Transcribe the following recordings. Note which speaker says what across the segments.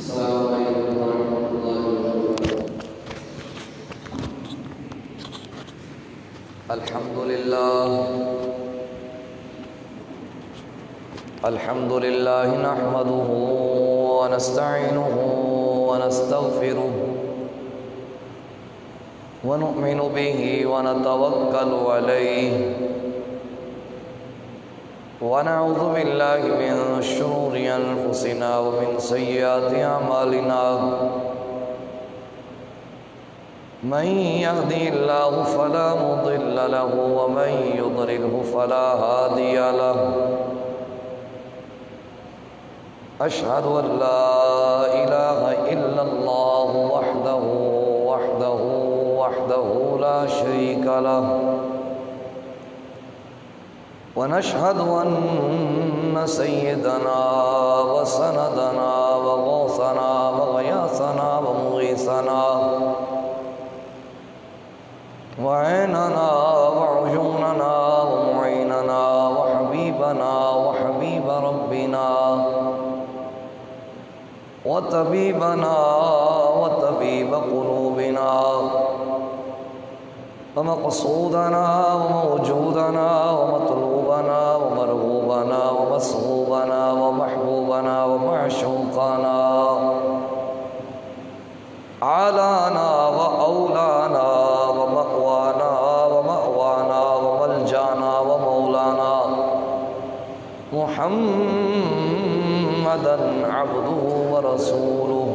Speaker 1: السلام علیکم ورحمۃ اللہ وبرکاتہ۔
Speaker 2: الحمد لله نحمده ونستعينه ونستغفره ونؤمن به ونتوكل عليه ونعوذ بالله من شرور أنفسنا ومن سيئات أعمالنا من يهده الله فلا مضل له ومن يضلله فلا هادي له أشهد أن لا إله إلا الله وحده لا شريك له ونشهد أن سيدنا وسندنا وغوثنا وغياثنا ومغيثنا وعيننا وعيوننا ومعيننا وحبيبنا وحبيب ربنا وطبيبنا وطبيب قلوبنا ومقصودنا وموجودنا ومطلوبنا ومرغوبنا ومصحوبنا ومحبوبنا ومعشوقنا عالانا وأولانا ومأوانا ومأوانا وملجانا ومولانا محمدا عبده ورسوله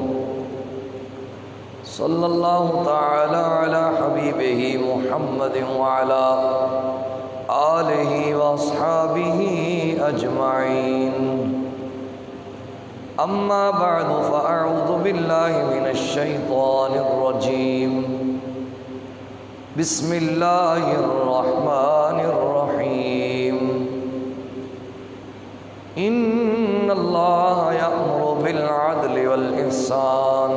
Speaker 2: صلى الله تعالى على حبيبه محمد وعلى آله وأصحابه أجمعين. أما بعد فأعوذ بالله من الشيطان الرجيم. بسم الله الرحمن الرحيم. إن الله يأمر بالعدل والإحسان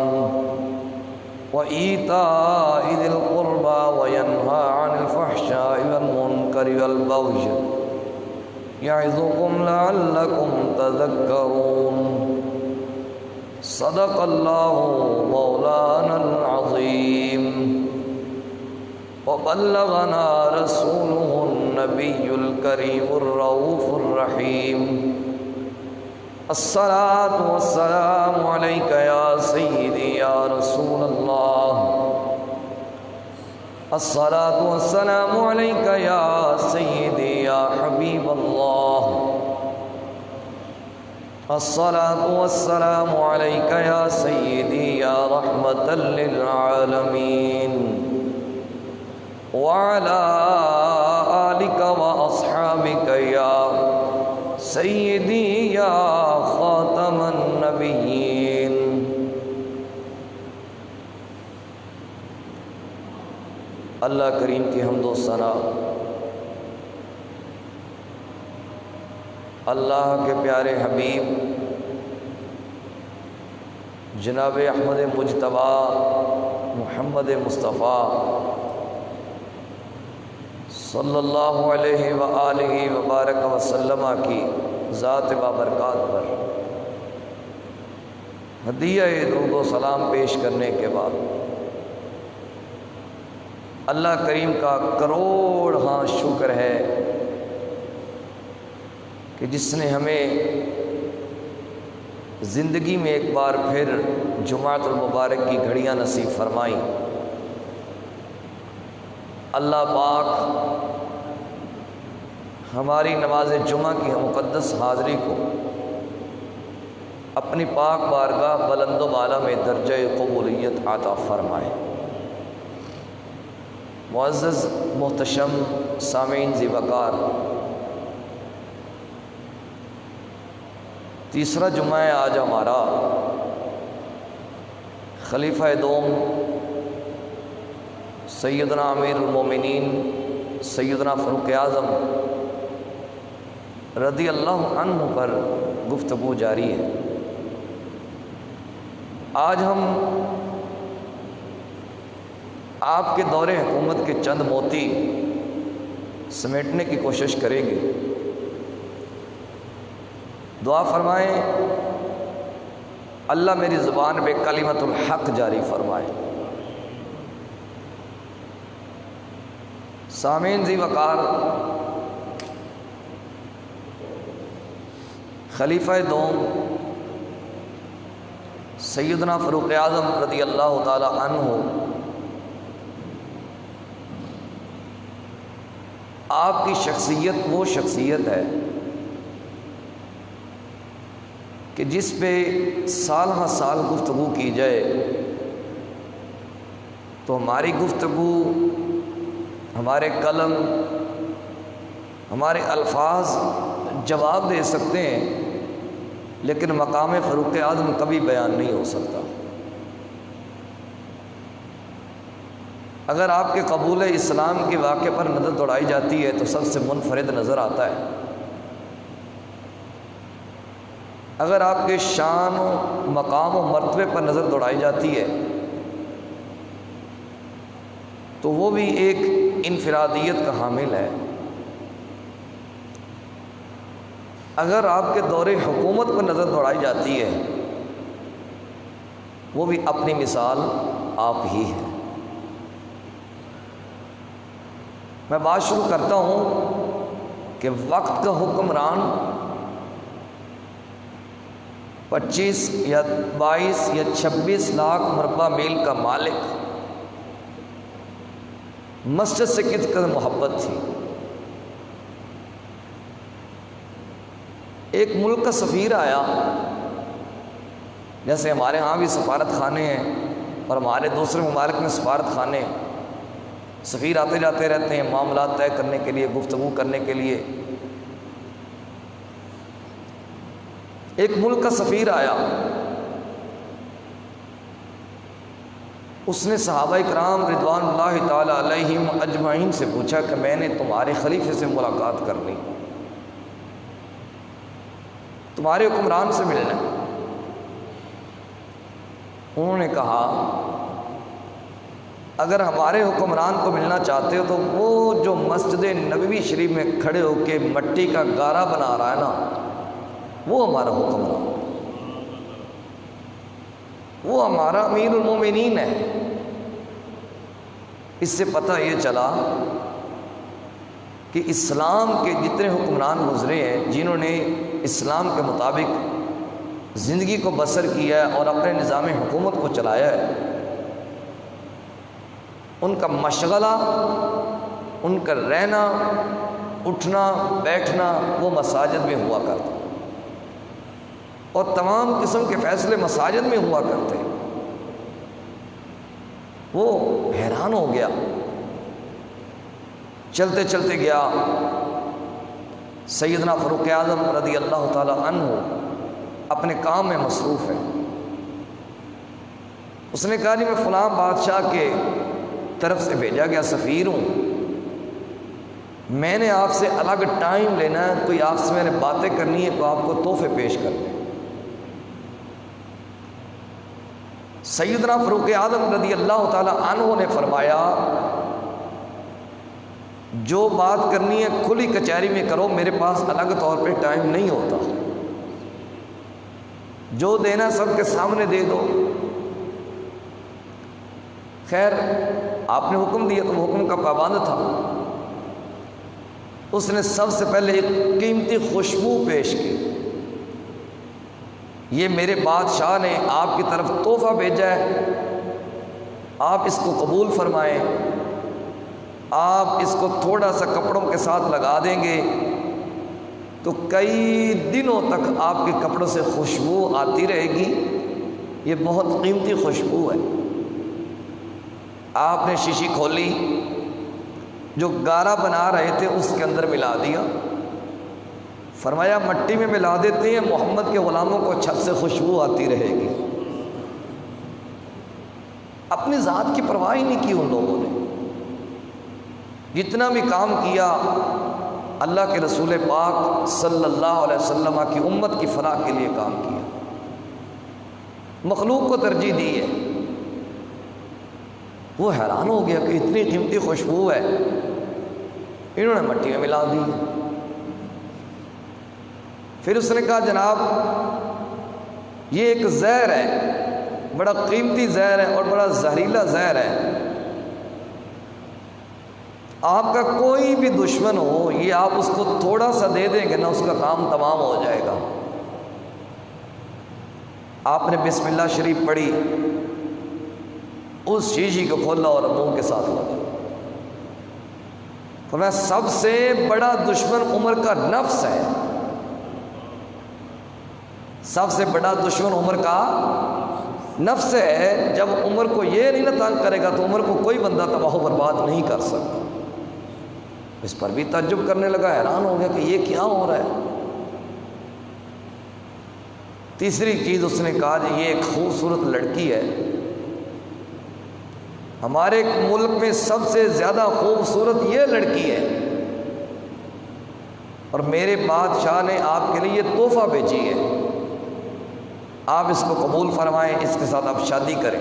Speaker 2: وإيتاء ذي القربى وينهى عن الفحشاء والمنكر والبغي يعظكم لعلكم تذكرون. صدق الله مولانا العظيم وبلغنا رسوله النبي الكريم الرؤوف الرحيم. الصلاة والسلام عليك يا سيدي يا رسول الله. الصلاة والسلام عليك يا سيدي يا حبيب الله. الصلاة والسلام عليك يا سيدي يا رحمة للعالمين وعلى آلك وأصحابك يا سیدی یا خاتم النبیین. اللہ کریم کی حمد و ثنا اللہ کے پیارے حبیب جناب احمد مجتبی محمد مصطفیٰ صلی اللہ علیہ وآلہ وبارک وسلم کی ذات بابرکات پر ہدیہ درود و سلام پیش کرنے کے بعد اللہ کریم کا کروڑ شکر ہے کہ جس نے ہمیں زندگی میں ایک بار پھر جمعۃ المبارک کی گھڑیاں نصیب فرمائیں. اللہ پاک ہماری نماز جمعہ کی مقدس حاضری کو اپنی پاک بارگاہ بلند و بالا میں درجہ قبولیت عطا فرمائے. معزز محتشم سامعین ذی وقار، تیسرا جمعہ ہے آج ہمارا. خلیفہ دوم سیدنا امیر المومنین سیدنا فاروق اعظم رضی اللہ عنہ پر گفتگو جاری ہے. آج ہم آپ کے دور حکومت کے چند موتی سمیٹنے کی کوشش کریں گے. دعا فرمائیں اللہ میری زبان پہ کلمت الحق جاری فرمائے۔ سامعین ذی وقار، خلیفہ دوم سیدنا فاروق اعظم رضی اللہ تعالی عنہ آپ کی شخصیت وہ شخصیت ہے کہ جس پہ سال ہر سال گفتگو کی جائے تو ہماری گفتگو، ہمارے قلم، ہمارے الفاظ جواب دے سکتے ہیں، لیکن مقام فاروق اعظم کبھی بیان نہیں ہو سکتا۔ اگر آپ کے قبول اسلام کے واقعے پر نظر دوڑائی جاتی ہے تو سب سے منفرد نظر آتا ہے۔ اگر آپ کے شان و مقام و مرتبے پر نظر دوڑائی جاتی ہے تو وہ بھی ایک انفرادیت کا حامل ہے۔ اگر آپ کے دور حکومت پر نظر دوڑائی جاتی ہے وہ بھی اپنی مثال آپ ہی ہے۔ میں بات شروع کرتا ہوں کہ وقت کا حکمران 25 یا 22 یا 26 لاکھ مربع میل کا مالک مسجد سے کس قدر محبت تھی۔ ایک ملک کا سفیر آیا، جیسے ہمارے ہاں بھی سفارت خانے ہیں اور ہمارے دوسرے ممالک میں سفارت خانے ہیں، سفیر آتے جاتے رہتے ہیں معاملات طے کرنے کے لیے، گفتگو کرنے کے لیے۔ ایک ملک کا سفیر آیا، اس نے صحابہ کرام رضوان اللہ تعالی علیہم اجمعین سے پوچھا کہ میں نے تمہارے خلیفے سے ملاقات کرنی، تمہارے حکمران سے ملنا ہے۔ انہوں نے کہا اگر ہمارے حکمران کو ملنا چاہتے ہو تو وہ جو مسجد نبوی شریف میں کھڑے ہو کے مٹی کا گارا بنا رہا ہے نا، وہ ہمارا حکمران، وہ ہمارا امیر المومنین ہے۔ اس سے پتہ یہ چلا کہ اسلام کے جتنے حکمران گزرے ہیں، جنہوں نے اسلام کے مطابق زندگی کو بسر کیا ہے اور اپنے نظام حکومت کو چلایا ہے، ان کا مشغلہ، ان کا رہنا، اٹھنا بیٹھنا وہ مساجد میں ہوا کرتا، اور تمام قسم کے فیصلے مساجد میں ہوا کرتے۔ وہ حیران ہو گیا، چلتے چلتے گیا، سیدنا فاروق اعظم رضی اللہ تعالی عنہ اپنے کام میں مصروف ہے۔ اس نے کہا جی میں فلاں بادشاہ کے طرف سے بھیجا گیا سفیر ہوں، میں نے آپ سے الگ ٹائم لینا ہے، کوئی آپ سے میں نے باتیں کرنی ہے تو آپ کو تحفے پیش کر دیں۔ سیدنا فاروق اعظم رضی اللہ تعالی عنہ نے فرمایا جو بات کرنی ہے کھلی کچہری میں کرو، میرے پاس الگ طور پہ ٹائم نہیں ہوتا، جو دینا سب کے سامنے دے دو۔ خیر آپ نے حکم دیا تو وہ حکم کا پابند تھا۔ اس نے سب سے پہلے ایک قیمتی خوشبو پیش کی، یہ میرے بادشاہ نے آپ کی طرف تحفہ بھیجا ہے، آپ اس کو قبول فرمائیں، آپ اس کو تھوڑا سا کپڑوں کے ساتھ لگا دیں گے تو کئی دنوں تک آپ کے کپڑوں سے خوشبو آتی رہے گی، یہ بہت قیمتی خوشبو ہے۔ آپ نے شیشی کھولی، جو گارا بنا رہے تھے اس کے اندر ملا دیا، فرمایا مٹی میں ملا دیتے ہیں، محمد کے غلاموں کو چھت سے خوشبو آتی رہے گی۔ اپنی ذات کی پرواہ ہی نہیں کی ان لوگوں نے، جتنا بھی کام کیا اللہ کے رسول پاک صلی اللہ علیہ وسلم کی امت کی فلاح کے لیے کام کیا، مخلوق کو ترجیح دی ہے۔ وہ حیران ہو گیا کہ اتنی قیمتی خوشبو ہے، انہوں نے مٹی میں ملا دی۔ پھر اس نے کہا جناب یہ ایک زہر ہے، بڑا قیمتی زہر ہے اور بڑا زہریلا زہر ہے۔ آپ کا کوئی بھی دشمن ہو، یہ آپ اس کو تھوڑا سا دے دیں گے نا، اس کا کام تمام ہو جائے گا۔ آپ نے بسم اللہ شریف پڑھی، اس شیشی کو کھولا اور منہ کے ساتھ لگا۔ فرمایا سب سے بڑا دشمن عمر کا نفس ہے، سب سے بڑا دشمن عمر کا نفس ہے۔ جب عمر کو یہ نہیں نہ تنگ کرے گا تو عمر کو کوئی بندہ تباہ و برباد نہیں کر سکتا۔ اس پر بھی تعجب کرنے لگا، حیران ہو گیا کہ یہ کیا ہو رہا ہے۔ تیسری چیز اس نے کہا کہ یہ ایک خوبصورت لڑکی ہے، ہمارے ملک میں سب سے زیادہ خوبصورت یہ لڑکی ہے، اور میرے بادشاہ نے آپ کے لیے یہ تحفہ بھیجی ہے، آپ اس کو قبول فرمائیں، اس کے ساتھ آپ شادی کریں۔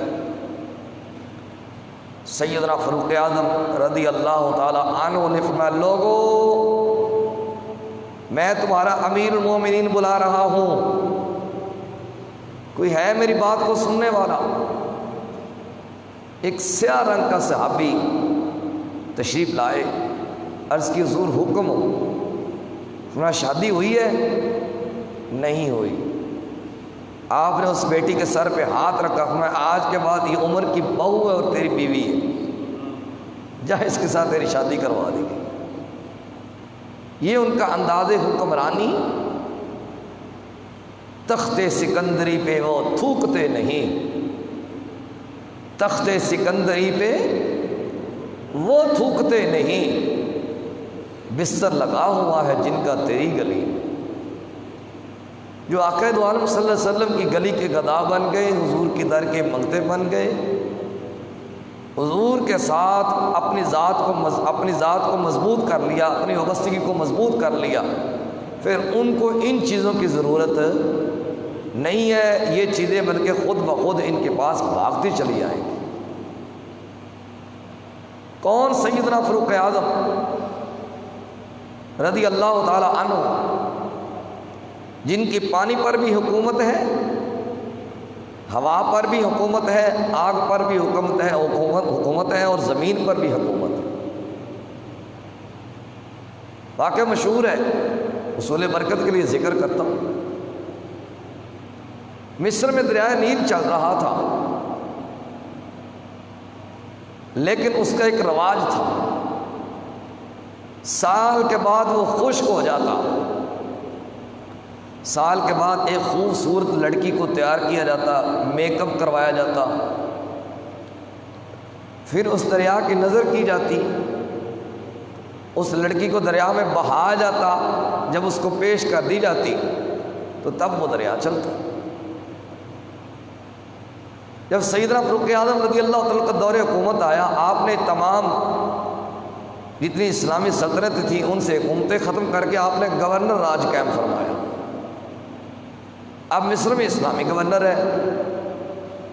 Speaker 2: سیدنا فاروق اعظم رضی اللہ تعالی عنہ نے فرمایا لوگو، میں تمہارا امیر المومنین بلا رہا ہوں، کوئی ہے میری بات کو سننے والا؟ ایک سیاہ رنگ کا صحابی تشریف لائے، عرض کی حضور حکم ہو۔ فرمایا شادی ہوئی ہے؟ نہیں ہوئی۔ آپ نے اس بیٹی کے سر پہ ہاتھ رکھا، فرمایا آج کے بعد یہ عمر کی بہو ہے اور تیری بیوی ہے، جا اس کے ساتھ تیری شادی کروا دی گئی۔ یہ ان کا انداز حکمرانی، تخت سکندری پہ وہ تھوکتے نہیں، تخت سکندری پہ وہ تھوکتے نہیں، بستر لگا ہوا ہے جن کا تیری گلی۔ جو آقا دو عالم صلی اللہ علیہ وسلم کی گلی کے گدا بن گئے، حضور کی در کے منگتے بن گئے، حضور کے ساتھ اپنی ذات کو مضبوط کر لیا، اپنی وابستگی کو مضبوط کر لیا، پھر ان کو ان چیزوں کی ضرورت نہیں ہے، یہ چیزیں بلکہ خود بخود ان کے پاس بھاگتی چلی آئیں گی۔ کون؟ سیدنا فاروق اعظم رضی اللہ تعالی عنہ، جن کی پانی پر بھی حکومت ہے، ہوا پر بھی حکومت ہے، آگ پر بھی حکومت ہے اور زمین پر بھی حکومت ہے۔ واقعہ مشہور ہے، حصول برکت کے لیے ذکر کرتا ہوں۔ مصر میں دریائے نیل چل رہا تھا، لیکن اس کا ایک رواج تھا، سال کے بعد وہ خشک ہو جاتا، سال کے بعد ایک خوبصورت لڑکی کو تیار کیا جاتا، میک اپ کروایا جاتا، پھر اس دریا کی نظر کی جاتی، اس لڑکی کو دریا میں بہایا جاتا، جب اس کو پیش کر دی جاتی تو تب وہ دریا چلتا۔ جب سیدنا فاروق اعظم رضی اللہ تعالیٰ کا دور حکومت آیا، آپ نے تمام جتنی اسلامی سلطنت تھی ان سے حکومتیں ختم کر کے آپ نے گورنر راج قائم فرمایا۔ اب مصر میں اسلامی گورنر ہے،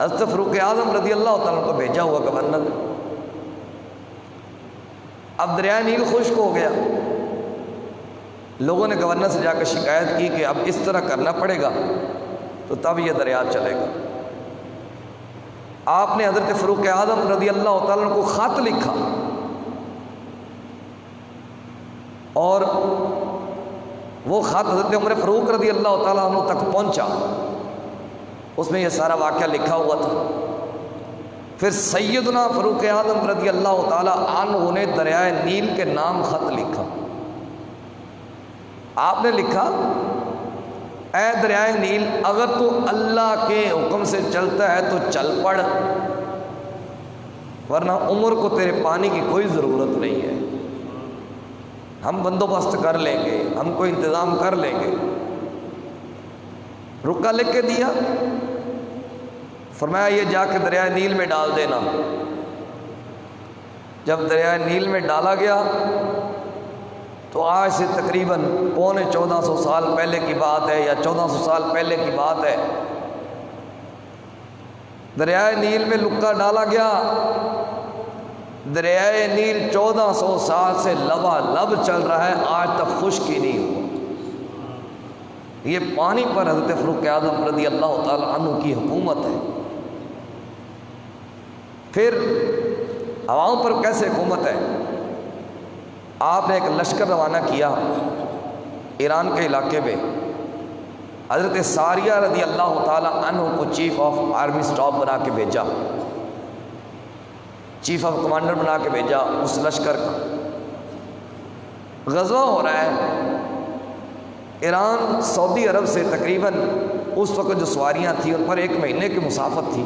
Speaker 2: حضرت فاروق اعظم رضی اللہ تعالیٰ کو بھیجا ہوا گورنر۔ اب دریائے نیل خشک ہو گیا، لوگوں نے گورنر سے جا کر شکایت کی کہ اب اس طرح کرنا پڑے گا تو تب یہ دریا چلے گا۔ آپ نے حضرت فاروق اعظم رضی اللہ تعالیٰ کو خط لکھا اور وہ خط حضرت عمر فاروق رضی اللہ تعالیٰ عنہ تک پہنچا، اس میں یہ سارا واقعہ لکھا ہوا تھا۔ پھر سیدنا فاروق اعظم رضی اللہ تعالیٰ عنہ نے دریائے نیل کے نام خط لکھا۔ آپ نے لکھا، اے دریائے نیل، اگر تو اللہ کے حکم سے چلتا ہے تو چل پڑ، ورنہ عمر کو تیرے پانی کی کوئی ضرورت نہیں ہے، ہم بندوبست کر لیں گے، ہم کو انتظام کر لیں گے۔ رکا لکھ کے دیا، فرمایا یہ جا کے دریائے نیل میں ڈال دینا۔ جب دریائے نیل میں ڈالا گیا تو آج سے تقریباً 1400 سال پہلے کی بات ہے یا 1400 سال پہلے کی بات ہے، دریائے نیل میں لکا ڈالا گیا، دریائے نیل 1400 سال سے لبالب چل رہا ہے، آج تک خشک ہی نہیں ہوا۔ یہ پانی پر حضرت فاروق اعظم رضی اللہ تعالی عنہ کی حکومت ہے۔ پھر عوام پر کیسے حکومت ہے؟ آپ نے ایک لشکر روانہ کیا ایران کے علاقے میں، حضرت ساریہ رضی اللہ تعالی عنہ کو چیف آف آرمی اسٹاف بنا کے بھیجا، چیف آف کمانڈر بنا کے بھیجا اس لشکر کا۔ غزوہ ہو رہا ہے، ایران سعودی عرب سے تقریباً اس وقت جو سواریاں تھیں ان پر 1 مہینے کی مسافت تھی،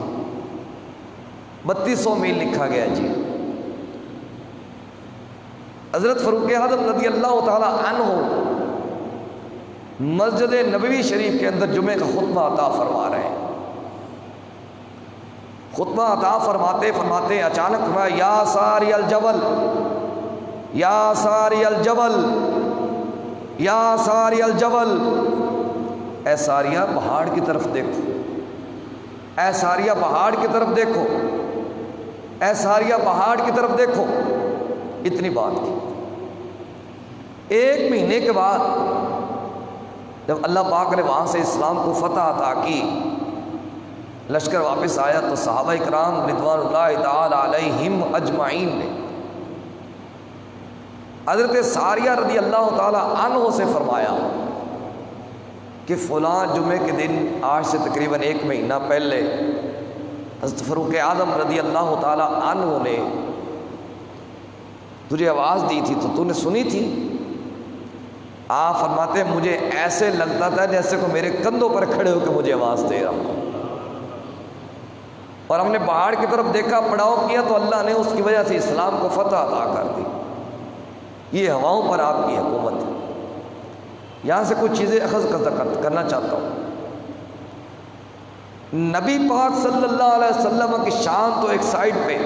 Speaker 2: 3200 میل لکھا گیا جی۔ حضرت فاروق اعظم رضی اللہ تعالی عنہ مسجد نبوی شریف کے اندر جمعے کا خطبہ عطا فرما رہے ہیں۔ خطبہ عطا فرماتے فرماتے اچانک فرمایا یا ساری الجبل، یا ساری الجبل، یا ساری الجبل، اے ساریہ پہاڑ کی طرف دیکھو، اے ساریہ پہاڑ کی طرف دیکھو، اے ساریہ پہاڑ کی طرف دیکھو۔ اتنی بات کی۔ 1 مہینے کے بعد جب اللہ پاک نے وہاں سے اسلام کو فتح عطا کی، لشکر واپس آیا تو صحابہ اکرام رضوان اللہ تعالی علیہم اجمعین نے حضرت ساریہ رضی اللہ تعالی عنہ سے فرمایا کہ فلاں جمعے کے دن آج سے تقریباً 1 مہینہ پہلے حضرت فاروق اعظم رضی اللہ تعالی عنہ نے تجھے آواز دی تھی تو تو نے سنی تھی؟ آپ فرماتے ہیں مجھے ایسے لگتا تھا جیسے کوئی میرے کندھوں پر کھڑے ہو کے مجھے آواز دے رہا ہوں، اور ہم نے پہاڑ کی طرف دیکھا، پڑاؤ کیا تو اللہ نے اس کی وجہ سے اسلام کو فتح عطا کر دی۔ یہ ہواؤں پر آپ کی حکومت ہے۔ یہاں سے کچھ چیزیں اخذ کرنا چاہتا ہوں۔ نبی پاک صلی اللہ علیہ وسلم کی شان تو ایک سائڈ پہ،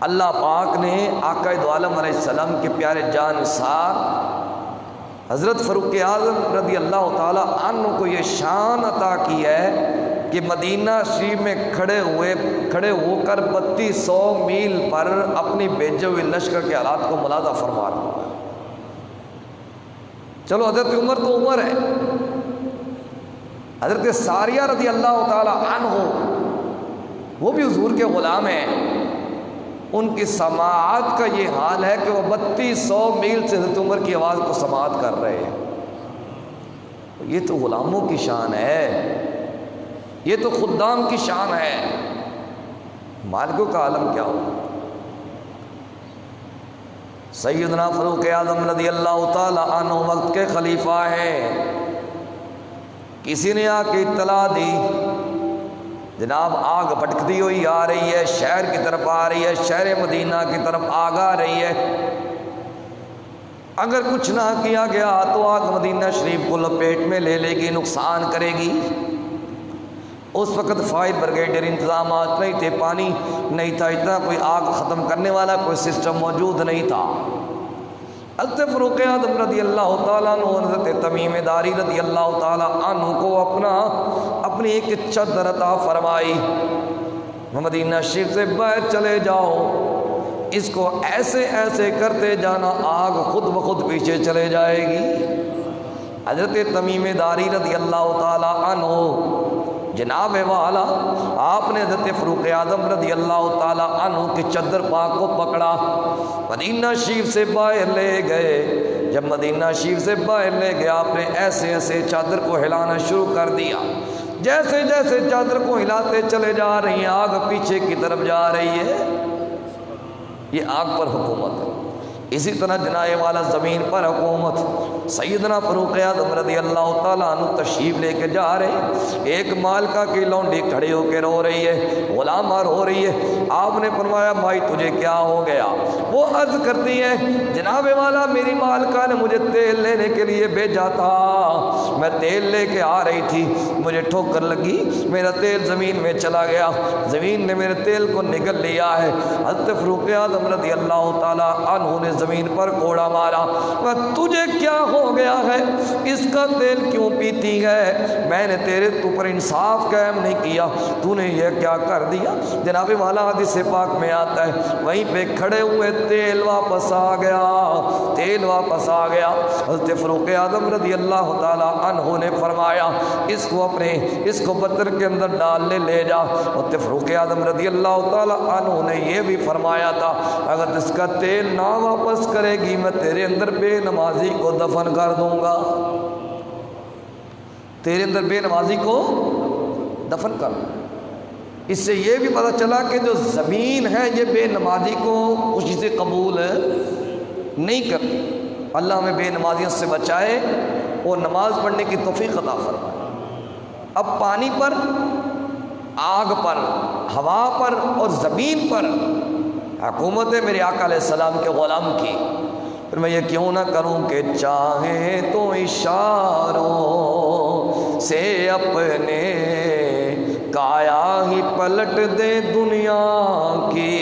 Speaker 2: اللہ پاک نے آقا دو عالم علیہ السلام کے پیارے جان نثار حضرت فاروق اعظم رضی اللہ تعالی عنہ کو یہ شان عطا کی ہے کہ مدینہ شریف میں کھڑے ہو کر 3200 میل پر اپنی بھیجے ہوئے لشکر کے حالات کو ملاحظہ فرما رہا ہے۔ چلو حضرت عمر تو عمر ہے، حضرت ساریہ رضی اللہ تعالی عنہ وہ بھی حضور کے غلام ہیں، ان کی سماعت کا یہ حال ہے کہ وہ 3200 میل سے حضرت عمر کی آواز کو سماعت کر رہے ہیں۔ یہ تو غلاموں کی شان ہے، یہ تو خدام کی شان ہے، مالکوں کا عالم کیا ہو۔ سیدنا فاروق اعظم رضی اللہ تعالی عنہ وقت کے خلیفہ ہیں۔ کسی نے آ کے اطلاع دی جناب آگ بھٹکتی ہوئی آ رہی ہے، شہر کی طرف آ رہی ہے، شہر مدینہ کی طرف آگ آ رہی ہے، اگر کچھ نہ کیا گیا تو آگ مدینہ شریف کو لپیٹ میں لے لے گی، نقصان کرے گی۔ اس وقت فائر بریگیڈر انتظامات نہیں تھے، پانی نہیں تھا، اتنا کوئی آگ ختم کرنے والا کوئی سسٹم موجود نہیں تھا۔ حضرت فاروق اعظم رضی اللہ تعالیٰ عنہ، حضرت تمیم داری رضی اللہ تعالیٰ عنہ کو اپنی ایک چادر عطا فرمائی، مدینہ شریف سے باہر چلے جاؤ، اس کو ایسے ایسے کرتے جانا، آگ خود بخود پیچھے چلے جائے گی۔ حضرت تمیم داری رضی اللہ تعالیٰ عنہ جناب والا آپ نے حضرت فاروق اعظم رضی اللہ تعالیٰ عنہ کی چادر پاک کو پکڑا، مدینہ شریف سے باہر لے گئے۔ جب مدینہ شریف سے باہر لے گئے آپ نے ایسے ایسے چادر کو ہلانا شروع کر دیا، جیسے جیسے چادر کو ہلاتے چلے جا رہی ہیں آگ پیچھے کی طرف جا رہی ہے۔ یہ آگ پر حکومت ہے۔ اسی طرح جناب والا زمین پر حکومت، سیدنا فاروق اعظم رضی اللہ تعالیٰ عنہ تشریف لے کے جا رہے ہیں، ایک مالکہ کی لونڈی کھڑی ہو کے رو رہی ہے، غلامہ رو رہی ہے۔ آپ نے فرمایا بھائی تجھے کیا ہو گیا؟ وہ عرض کرتی ہے جناب والا میری مالکہ نے مجھے تیل لینے کے لیے بھیجا تھا، میں تیل لے کے آ رہی تھی، مجھے ٹھوکر لگی، میرا تیل زمین میں چلا گیا، زمین نے میرے تیل کو نگل لیا ہے۔ حضرت فاروق اعظم رضی اللہ تعالیٰ عنہ نے زمین پر کوڑا مارا، تجھے کیا ہو گیا ہے، اس کا تیل کیوں پیتی ہے، میں نے تیرے تو پر انصاف قائم نہیں کیا، تو نے یہ کیا کر دیا۔ جناب والا حدیث پاک میں آتا ہے وہیں پہ کھڑے ہوئے تیل واپس آ گیا، تیل واپس آ گیا۔ حضرت فاروق اعظم رضی اللہ تعالی عنہ نے فرمایا اس کو پتھر کے اندر ڈالنے لے جا۔ حضرت فاروق اعظم رضی اللہ تعالی عنہ نے یہ بھی فرمایا تھا اگر اس کا تیل نہ واپس کرے گی میں تیرے اندر بے نمازی کو دفن کر دوں گا، تیرے اندر بے نمازی کو دفن کر دوں۔ اس سے یہ بھی پتہ چلا کہ جو زمین ہے یہ بے نمازی کو خوشی سے قبول نہیں کرتی۔ اللہ ہمیں بے نمازیوں سے بچائے اور نماز پڑھنے کی توفیق عطا فرمائے۔ اب پانی پر، آگ پر، ہوا پر اور زمین پر حکومت ہے میرے آقا علیہ السلام کے غلام کی۔ پھر میں یہ کیوں نہ کروں کہ چاہیں تو اشاروں سے اپنے کایا ہی پلٹ دے دنیا کی،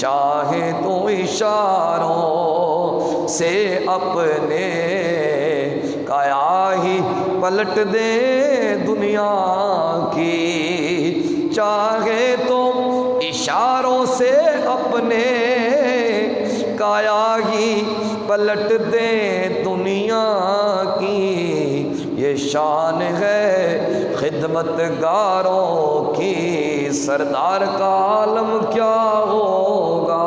Speaker 2: چاہے تو اشاروں سے اپنے کایا ہی پلٹ دے دنیا کی، چاہے تو اشاروں سے اپنے کایا ہی پلٹ دے دنیا کی، یہ شان ہے خدمت گاروں کی، سردار کا عالم کیا ہوگا،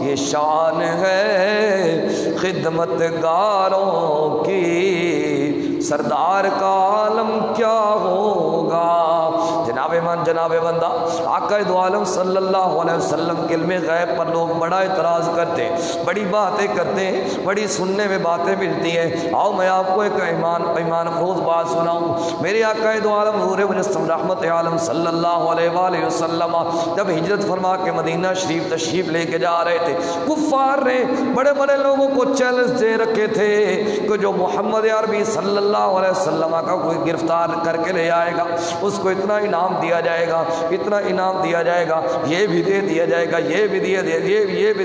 Speaker 2: یہ شان ہے خدمت گاروں کی، سردار کا عالم کیا ہوگا۔ جناب من جناب بندہ آقا دو عالم صلی اللہ علیہ وسلم کے علم غیب پر لوگ بڑا اعتراض کرتے ہیں، بڑی باتیں کرتے ہیں، بڑی سننے میں باتیں ملتی ہیں۔ آؤ میں آپ کو ایک ایمان افروز بات سناؤں۔ میرے آقا دو عالم نور مجسم رحمت عالم صلی اللہ علیہ وآلہ وسلم جب ہجرت فرما کے مدینہ شریف تشریف لے کے جا رہے تھے، کفار نے بڑے بڑے لوگوں کو چیلنج دے رکھے تھے کہ جو محمد عربی صلی اللہ علیہ وسلم کا کوئی گرفتار کر کے لے آئے گا اس کو اتنا انعام دیا جائے گا، اتنا انعام دیا جائے گا، یہ بھی دے دیا جائے گا، یہ بھی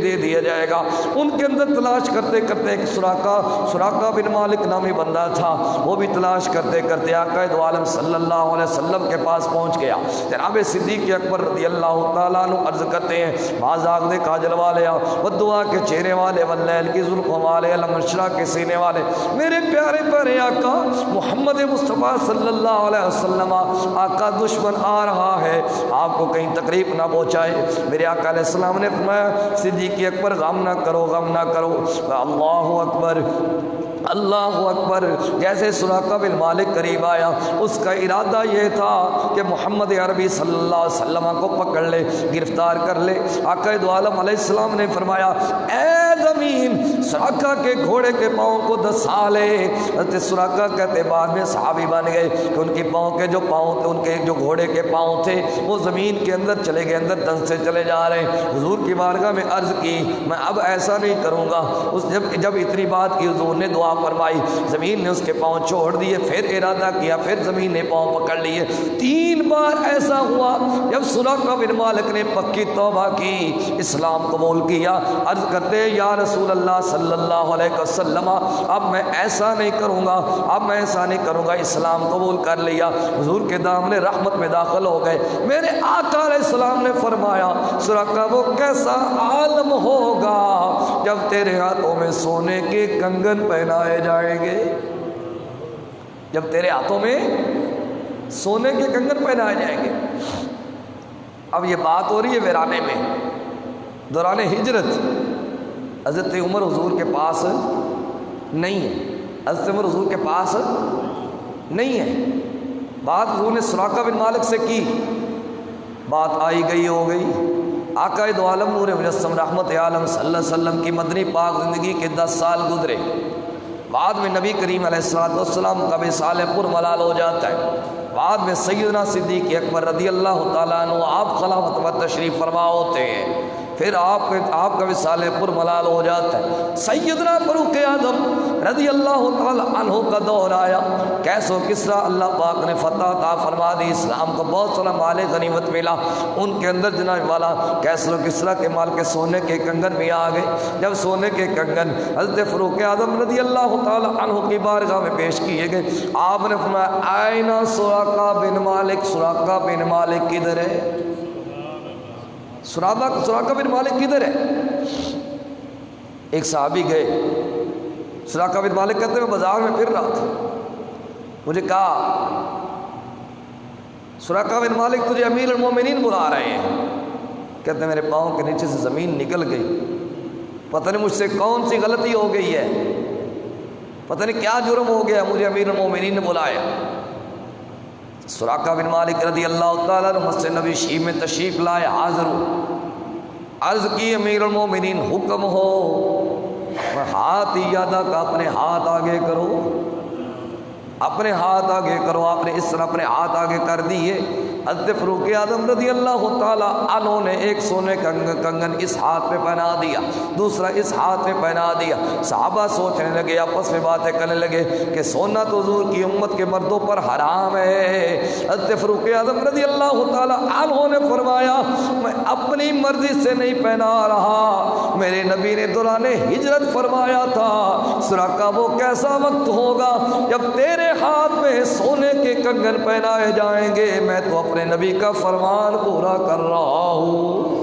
Speaker 2: دے دیا جائے گا۔ ان کے اندر تلاش کرتے کرتے ایک سراقہ بن مالک نامی بندہ تھا، وہ بھی تلاش کرتے کرتے آقا دو عالم صلی اللہ علیہ وسلم کے پاس پہنچ گیا۔ جناب صدیق اکبر رضی اللہ تعالیٰ عنہ عرض کرتے ہیں بازاغ دے کاجل والے ودعا کے چہرے والے واللیل کی زلفوں والے المشرا کے سینے والے میرے پیارے پیارے آقا محمد مصطفیٰ صلی اللہ علیہ وسلم، آقا دشمن آ رہا ہے، آپ کو کہیں تکلیف نہ پہنچائے۔ میرے آقا علیہ السلام نے فرمایا صدیق اکبر غم نہ کرو، غم نہ کرو، اللہ اکبر اللہ اکبر۔ جیسے سراقہ بن مالک قریب آیا اس کا ارادہ یہ تھا کہ محمد عربی صلی اللہ علیہ وسلم کو پکڑ لے، گرفتار کر لے۔ آقا دو عالم علیہ السلام نے فرمایا اے زمین سراقہ کے گھوڑے کے پاؤں کو دسا لے۔ حضرت سراقہ کہتے بعد میں صحابی بن گئے کہ ان کے پاؤں کے جو پاؤں تھے، ان کے جو گھوڑے کے پاؤں تھے وہ زمین کے اندر چلے گئے، اندر دن سے چلے جا رہے ہیں۔ حضور کی بارگاہ میں عرض کی میں اب ایسا نہیں کروں گا۔ جب اتنی بات کی حضور نے دعا فرمائی، زمین نے اس کے پاؤں چھوڑ دیے، پھر ارادہ کیا، پھر زمین نے پاؤں پکڑ لیے۔ 3 بار ایسا ہوا۔ جب سراقہ بن مالک نے پکی توبہ کی، اسلام قبول کیا، عرض کرتے یا رسول اللہ صلی اللہ علیہ وسلم اب میں ایسا نہیں کروں گا، اب میں ایسا نہیں کروں گا، اسلام قبول کر لیا۔ حضور کے دامن رحمت میں داخل ہو گئے۔ میرے آقا علیہ السلام نے فرمایا سراقہ وہ کیسا عالم ہوگا جب تیرے ہاتھوں میں سونے کے کنگن پہنائے جائیں گے، جب تیرے ہاتھوں میں سونے کے کنگن پہنائے جائیں گے۔ اب یہ بات ہو رہی ہے ویرانے میں، دوران ہجرت۔ حضرت عمر حضور کے پاس نہیں ہے، حضرت عمر حضور کے پاس نہیں ہے۔ بات حضور نے سراقہ بن مالک سے کی، بات آئی گئی ہو گئی۔ آقا دو عالم نور مجسم رحمت عالم صلی اللہ علیہ وسلم کی مدنی پاک زندگی کے 10 سال گزرے، بعد میں نبی کریم علیہ السلام کا وصال پر ملال ہو جاتا ہے۔ بعد میں سیدنا صدیق اکبر رضی اللہ تعالیٰ عنہ آپ خلافت و تشریف فرما ہوتے ہیں۔ پھر آپ کا وصال پر ملال ہو جاتا ہے۔ سیدنا فاروق اعظم رضی اللہ تعالی عنہ کا دور آیا، کیسو کسرا اللہ پاک نے فتح عطا فرما دی، اسلام کو بہت سارا مال غنیمت ملا، ان کے اندر جناب والا کیسر و کسرا کے مال کے سونے کے کنگن بھی آ گئے۔ جب سونے کے کنگن حضرت فاروق اعظم رضی اللہ تعالی عنہ کی بارگاہ میں پیش کیے گئے، آپ نے فرمایا آئینہ سراقہ بن مالک، سراقہ بن مالک کدھر ہے؟ سراقہ بن مالک کدھر ہے؟ ایک صحابی گئے، سراقہ بن مالک کہتے میں بازار میں پھر رہا تھا، مجھے کہا سراقہ بن مالک تجھے امیر المومنین بلا رہے ہیں۔ کہتے ہیں میرے پاؤں کے نیچے سے زمین نکل گئی، پتہ نہیں مجھ سے کون سی غلطی ہو گئی ہے، پتہ نہیں کیا جرم ہو گیا، مجھے امیر المومنین نے بلایا۔ سراقہ بن مالک رضی اللہ تعالیٰ عنہ مسجد نبی شریف میں تشریف لائے، حاضر ہو، عرض کی امیر المومنین حکم ہو، ہاتھ یادہ کا اپنے ہاتھ آگے کرو، اپنے ہاتھ آگے کرو۔ آپ نے اس طرح اپنے ہاتھ آگے کر دیے۔ حضرت فاروق اعظم رضی اللہ تعالیٰ عنہ نے ایک سونے کا کنگن اس ہاتھ پہ پہنا دیا، دوسرا اس ہاتھ پہ پہنا دیا۔ صحابہ سوچنے لگے، آپس میں باتیں کرنے لگے کہ سونا تو حضور کی امت کے مردوں پر حرام ہے۔ حضرت فاروق اعظم رضی اللہ تعالیٰ عنہ نے فرمایا میں اپنی مرضی سے نہیں پہنا رہا، میرے نبی نے دوران ہجرت فرمایا تھا سراقہ وہ کیسا وقت ہوگا جب تیرے ہاتھ میں سونے کے کنگن پہنائے جائیں گے، میں تو اپنے نبی کا فرمان پورا کر رہا ہوں۔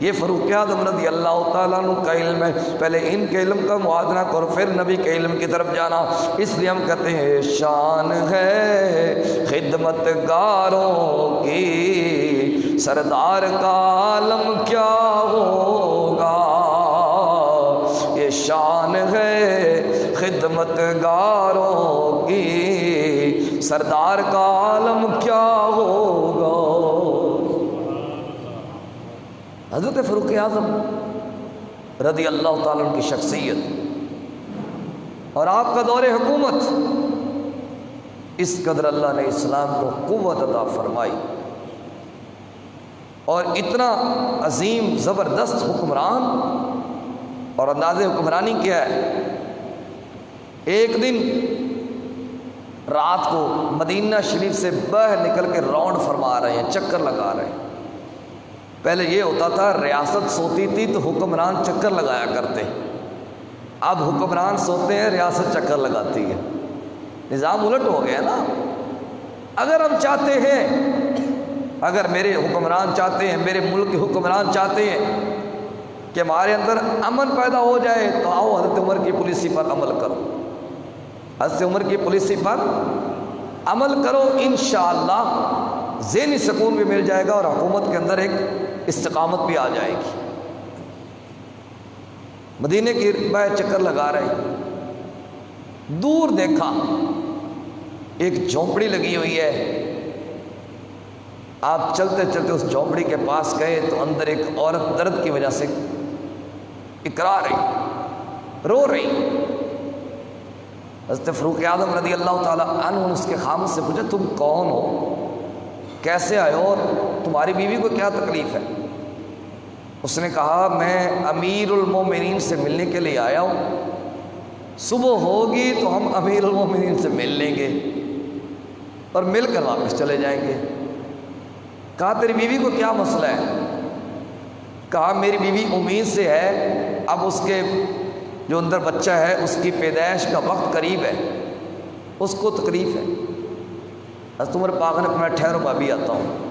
Speaker 2: یہ فاروق اعظم رضی اللہ تعالیٰ عنہ کا علم ہے، پہلے ان کے علم کا موازنہ کرو پھر نبی کے علم کی طرف جانا۔ اس لیے ہم کہتے ہیں شان ہے خدمت گاروں کی، سردار کا عالم کیا ہوگا، یہ شان ہے خدمت گاروں کی، سردار کا عالم کیا ہوگا۔ حضرت فاروق اعظم رضی اللہ تعالیٰ عنہ کی شخصیت اور آپ کا دور حکومت، اس قدر اللہ نے اسلام کو قوت عطا فرمائی، اور اتنا عظیم زبردست حکمران، اور انداز حکمرانی کیا ہے، ایک دن رات کو مدینہ شریف سے باہر نکل کے راؤنڈ فرما رہے ہیں، چکر لگا رہے ہیں۔ پہلے یہ ہوتا تھا ریاست سوتی تھی تو حکمران چکر لگایا کرتے، اب حکمران سوتے ہیں ریاست چکر لگاتی ہے، نظام الٹ ہو گیا نا۔ اگر ہم چاہتے ہیں، اگر میرے حکمران چاہتے ہیں، میرے ملک کے حکمران چاہتے ہیں کہ ہمارے اندر امن پیدا ہو جائے تو آؤ حضرت عمر کی پالیسی پر عمل کرو، حضرت عمر کی پالیسی پر عمل کرو، انشاءاللہ ذہنی سکون بھی مل جائے گا اور حکومت کے اندر ایک استقامت بھی آ جائے گی۔ مدینے کی باہر چکر لگا رہے، دور دیکھا ایک جھونپڑی لگی ہوئی ہے، آپ چلتے چلتے اس جھونپڑی کے پاس گئے تو اندر ایک عورت درد کی وجہ سے اقرا رہی، رو رہی۔ حضرت فاروق اعظم رضی اللہ تعالیٰ عنہ نے اس کے خامد سے پوچھا تم کون ہو، کیسے آئے ہو اور تمہاری بیوی کو کیا تکلیف ہے؟ اس نے کہا میں امیر المومنین سے ملنے کے لیے آیا ہوں، صبح ہوگی تو ہم امیر المومنین سے مل لیں گے اور مل کر واپس چلے جائیں گے۔ کہا تیری بیوی کو کیا مسئلہ ہے؟ کہا میری بیوی امید سے ہے، اب اس کے جو اندر بچہ ہے اس کی پیدائش کا وقت قریب ہے، اس کو تکلیف ہے۔ حضرت عمر پاک نے فرمایا ٹھہرو میں ابھی آتا ہوں۔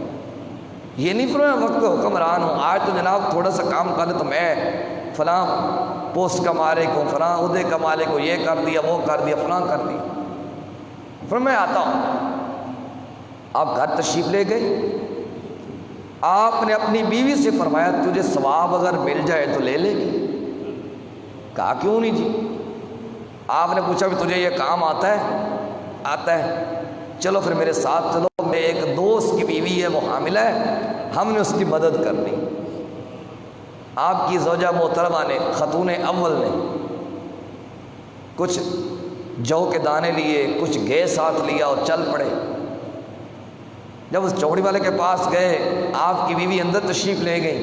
Speaker 2: یہ نہیں فرمایا وقت پہ حکمران ہوں، آج تو جناب تھوڑا سا کام کر لے تو میں فلاں پوسٹ کا مالک ہوں، فلاں عہدے کا مالک ہوں، یہ کر دیا وہ کر دیا فلاں کر دیا، فرمایا میں آتا ہوں۔ آپ گھر تشریف لے گئے، آپ نے اپنی بیوی سے فرمایا تجھے ثواب اگر مل جائے تو لے لے گی؟ کہا کیوں نہیں جی۔ آپ نے پوچھا بھی تجھے یہ کام آتا ہے؟ آتا ہے، چلو پھر میرے ساتھ چلو، میرے ایک دوست کی بیوی ہے وہ حاملہ ہے، ہم نے اس کی مدد کرنی۔ آپ کی زوجہ محترمہ نے، خاتون اول نے کچھ جو کے دانے لیے، کچھ گے ساتھ لیا اور چل پڑے۔ جب اس چوڑی والے کے پاس گئے، آپ کی بیوی اندر تشریف لے گئی،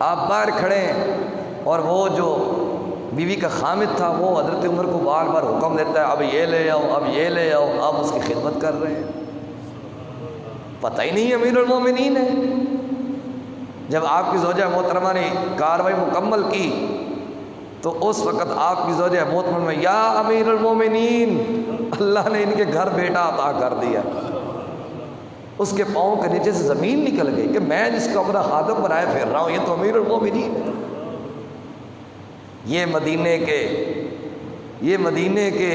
Speaker 2: آپ باہر کھڑے ہیں، اور وہ جو بیوی کا خامد تھا وہ حضرت عمر کو بار بار حکم دیتا ہے اب یہ لے آؤ، اب یہ لے آؤ، آپ اس کی خدمت کر رہے ہیں، پتہ ہی نہیں امیر المومنین ہے۔ جب آپ کی زوجہ محترمہ نے کاروائی مکمل کی تو اس وقت آپ کی زوجہ محترمہ میں یا امیر المومنین، اللہ نے ان کے گھر بیٹا عطا کر دیا۔ اس کے پاؤں کے نیچے سے زمین نکل گئی کہ میں جس کو اپنا خادم بنائے پھر رہا ہوں، یہ تو امیر المومنین ہے۔ یہ مدینے کے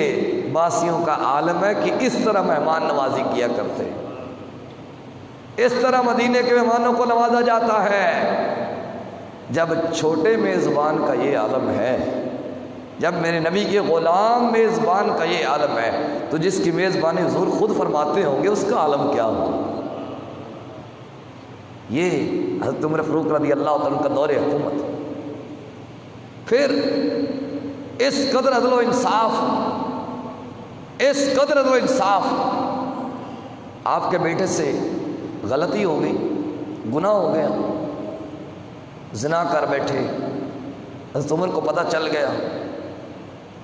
Speaker 2: باسیوں کا عالم ہے کہ اس طرح مہمان نوازی کیا کرتے، اس طرح مدینے کے مہمانوں کو نوازا جاتا ہے۔ جب چھوٹے میزبان کا یہ عالم ہے، جب میرے نبی کے غلام میزبان کا یہ عالم ہے، تو جس کی میزبانی حضور خود فرماتے ہوں گے اس کا عالم کیا ہو۔ یہ حضرت عمر فاروق رضی اللہ تعالیٰ کا دور حکومت۔ پھر اس قدر عدل و انصاف، آپ کے بیٹے سے غلطی ہو گئی، گناہ ہو گیا، زنا کر بیٹھے، حضرت عمر کو پتہ چل گیا،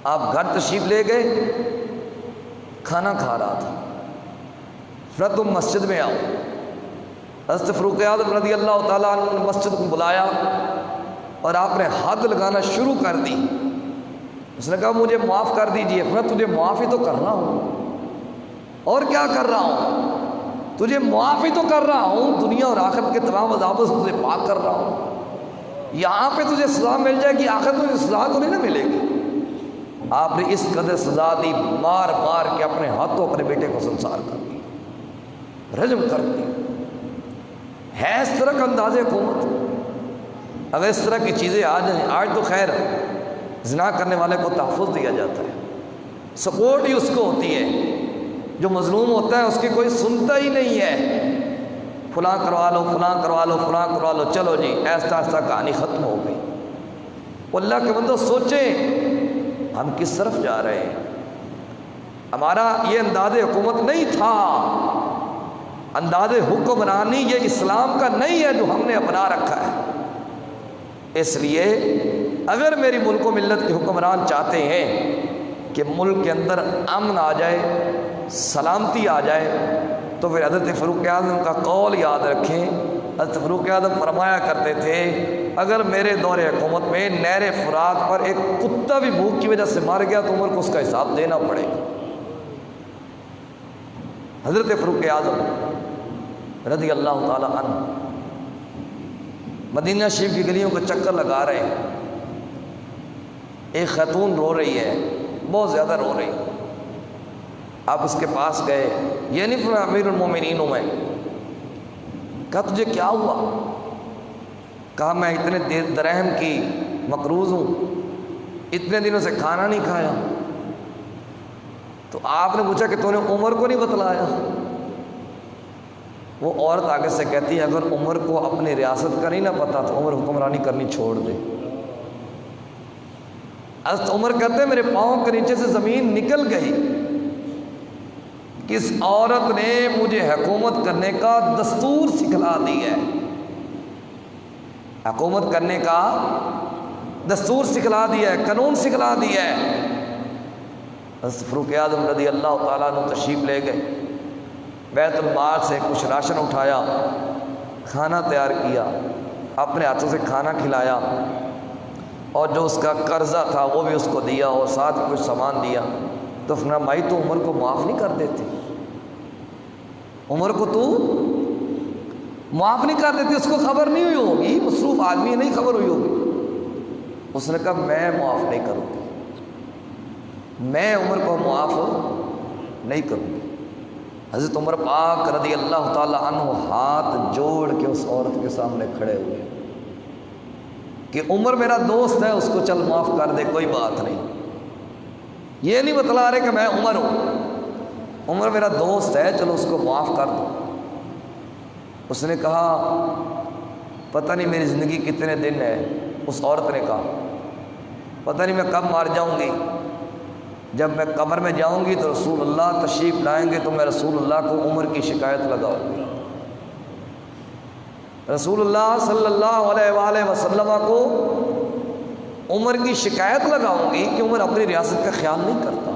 Speaker 2: آپ گھر تشریف لے گئے، کھانا کھا رہا تھا، پھر تم مسجد میں آؤ۔ حضرت فاروق اعظم رضی اللہ تعالیٰ عنہ نے مسجد کو بلایا اور آپ نے حد لگانا شروع کر دی۔ اس نے کہا مجھے معاف کر دیجئے۔ میں تجھے معافی تو کر رہا ہوں، اور کیا کر رہا ہوں، تجھے معافی تو کر رہا ہوں، دنیا اور آخرت کے تمام عذابوں سے تجھے پاک کر رہا ہوں، یہاں پہ تجھے سزا مل جائے گی، آخرت میں تجھے سزا تو نہیں نہ ملے گی۔ آپ نے اس قدر سزا دی، مار مار کے اپنے ہاتھوں اپنے بیٹے کو سنسار کر دیا، رجم کر دیا۔ ہے اس طرح کا انداز حکومت؟ اگر اس طرح کی چیزیں آ جائیں، آج تو خیر زنا کرنے والے کو تحفظ دیا جاتا ہے، سپورٹ ہی اس کو ہوتی ہے، جو مظلوم ہوتا ہے اس کی کوئی سنتا ہی نہیں ہے، فلاں کروا لو، فلاں کروا لو، فلاں کروا لو، چلو جی ایسا ایسا کہانی ختم ہو گئی۔ اللہ کے بندو سوچیں ہم کس طرف جا رہے ہیں۔ ہمارا یہ انداز حکومت نہیں تھا، انداز حکمرانی یہ اسلام کا نہیں ہے جو ہم نے اپنا رکھا ہے۔ اس لیے اگر میری ملک و ملت کے حکمران چاہتے ہیں کہ ملک کے اندر امن آ جائے، سلامتی آ جائے، تو پھر حضرت فاروق اعظم کا قول یاد رکھیں۔ حضرت فاروق اعظم فرمایا کرتے تھے اگر میرے دور حکومت میں نہر فرات پر ایک کتا بھی بھوک کی وجہ سے مر گیا تو عمر کو اس کا حساب دینا پڑے گا۔ حضرت فاروق اعظم رضی اللہ تعالی عنہ مدینہ شریف کی گلیوں کو چکر لگا رہے ہیں، ایک خاتون رو رہی ہے، بہت زیادہ رو رہی۔ آپ اس کے پاس گئے، یہ نہیں فرمایا امیر المومنین ہوں میں، کہا تجھے کیا ہوا؟ کہا میں اتنے درہم کی مقروض ہوں، اتنے دنوں سے کھانا نہیں کھایا۔ تو آپ نے پوچھا کہ تو نے عمر کو نہیں بتلایا؟ وہ عورت آگے سے کہتی ہے اگر عمر کو اپنی ریاست کا نہیں نہ پتا تو عمر حکمرانی کرنی چھوڑ دے۔ حضرت عمر کہتے ہیں میرے پاؤں کے نیچے سے زمین نکل گئی، کس عورت نے مجھے حکومت کرنے کا دستور سکھلا دی ہے، حکومت کرنے کا دستور سکھلا دیا ہے، قانون سکھلا دیا ہے۔ حضرت فاروق اعظم رضی اللہ تعالیٰ عنہ تشریف لے گئے، بیت المال سے کچھ راشن اٹھایا، کھانا تیار کیا، اپنے ہاتھوں سے کھانا کھلایا، اور جو اس کا قرضہ تھا وہ بھی اس کو دیا، اور ساتھ کچھ سامان دیا۔ تو فرمایا بھائی تو عمر کو معاف نہیں کر دیتی، عمر کو تو معاف نہیں کر دیتی، اس کو خبر نہیں ہوئی ہوگی، مصروف آدمی نہیں خبر ہوئی ہوگی۔ اس نے کہا میں معاف نہیں کروں گی، میں عمر کو معاف نہیں کروں گی۔ حضرت عمر پاک رضی اللہ تعالی عنہ ہاتھ جوڑ کے اس عورت کے سامنے کھڑے ہوئے کہ عمر میرا دوست ہے، اس کو چل معاف کر دے، کوئی بات نہیں۔ یہ نہیں بتلا رہے کہ میں عمر ہوں، عمر میرا دوست ہے، چلو اس کو معاف کر دو۔ اس نے کہا پتہ نہیں میری زندگی کتنے دن ہے۔ اس عورت نے کہا پتہ نہیں میں کب مر جاؤں گی، جب میں قبر میں جاؤں گی تو رسول اللہ تشریف لائیں گے تو میں رسول اللہ کو عمر کی شکایت لگاؤں گی۔ رسول اللہ صلی اللہ علیہ وآلہ وسلم کو عمر کی شکایت لگاؤں گی کہ عمر اپنی ریاست کا خیال نہیں کرتا،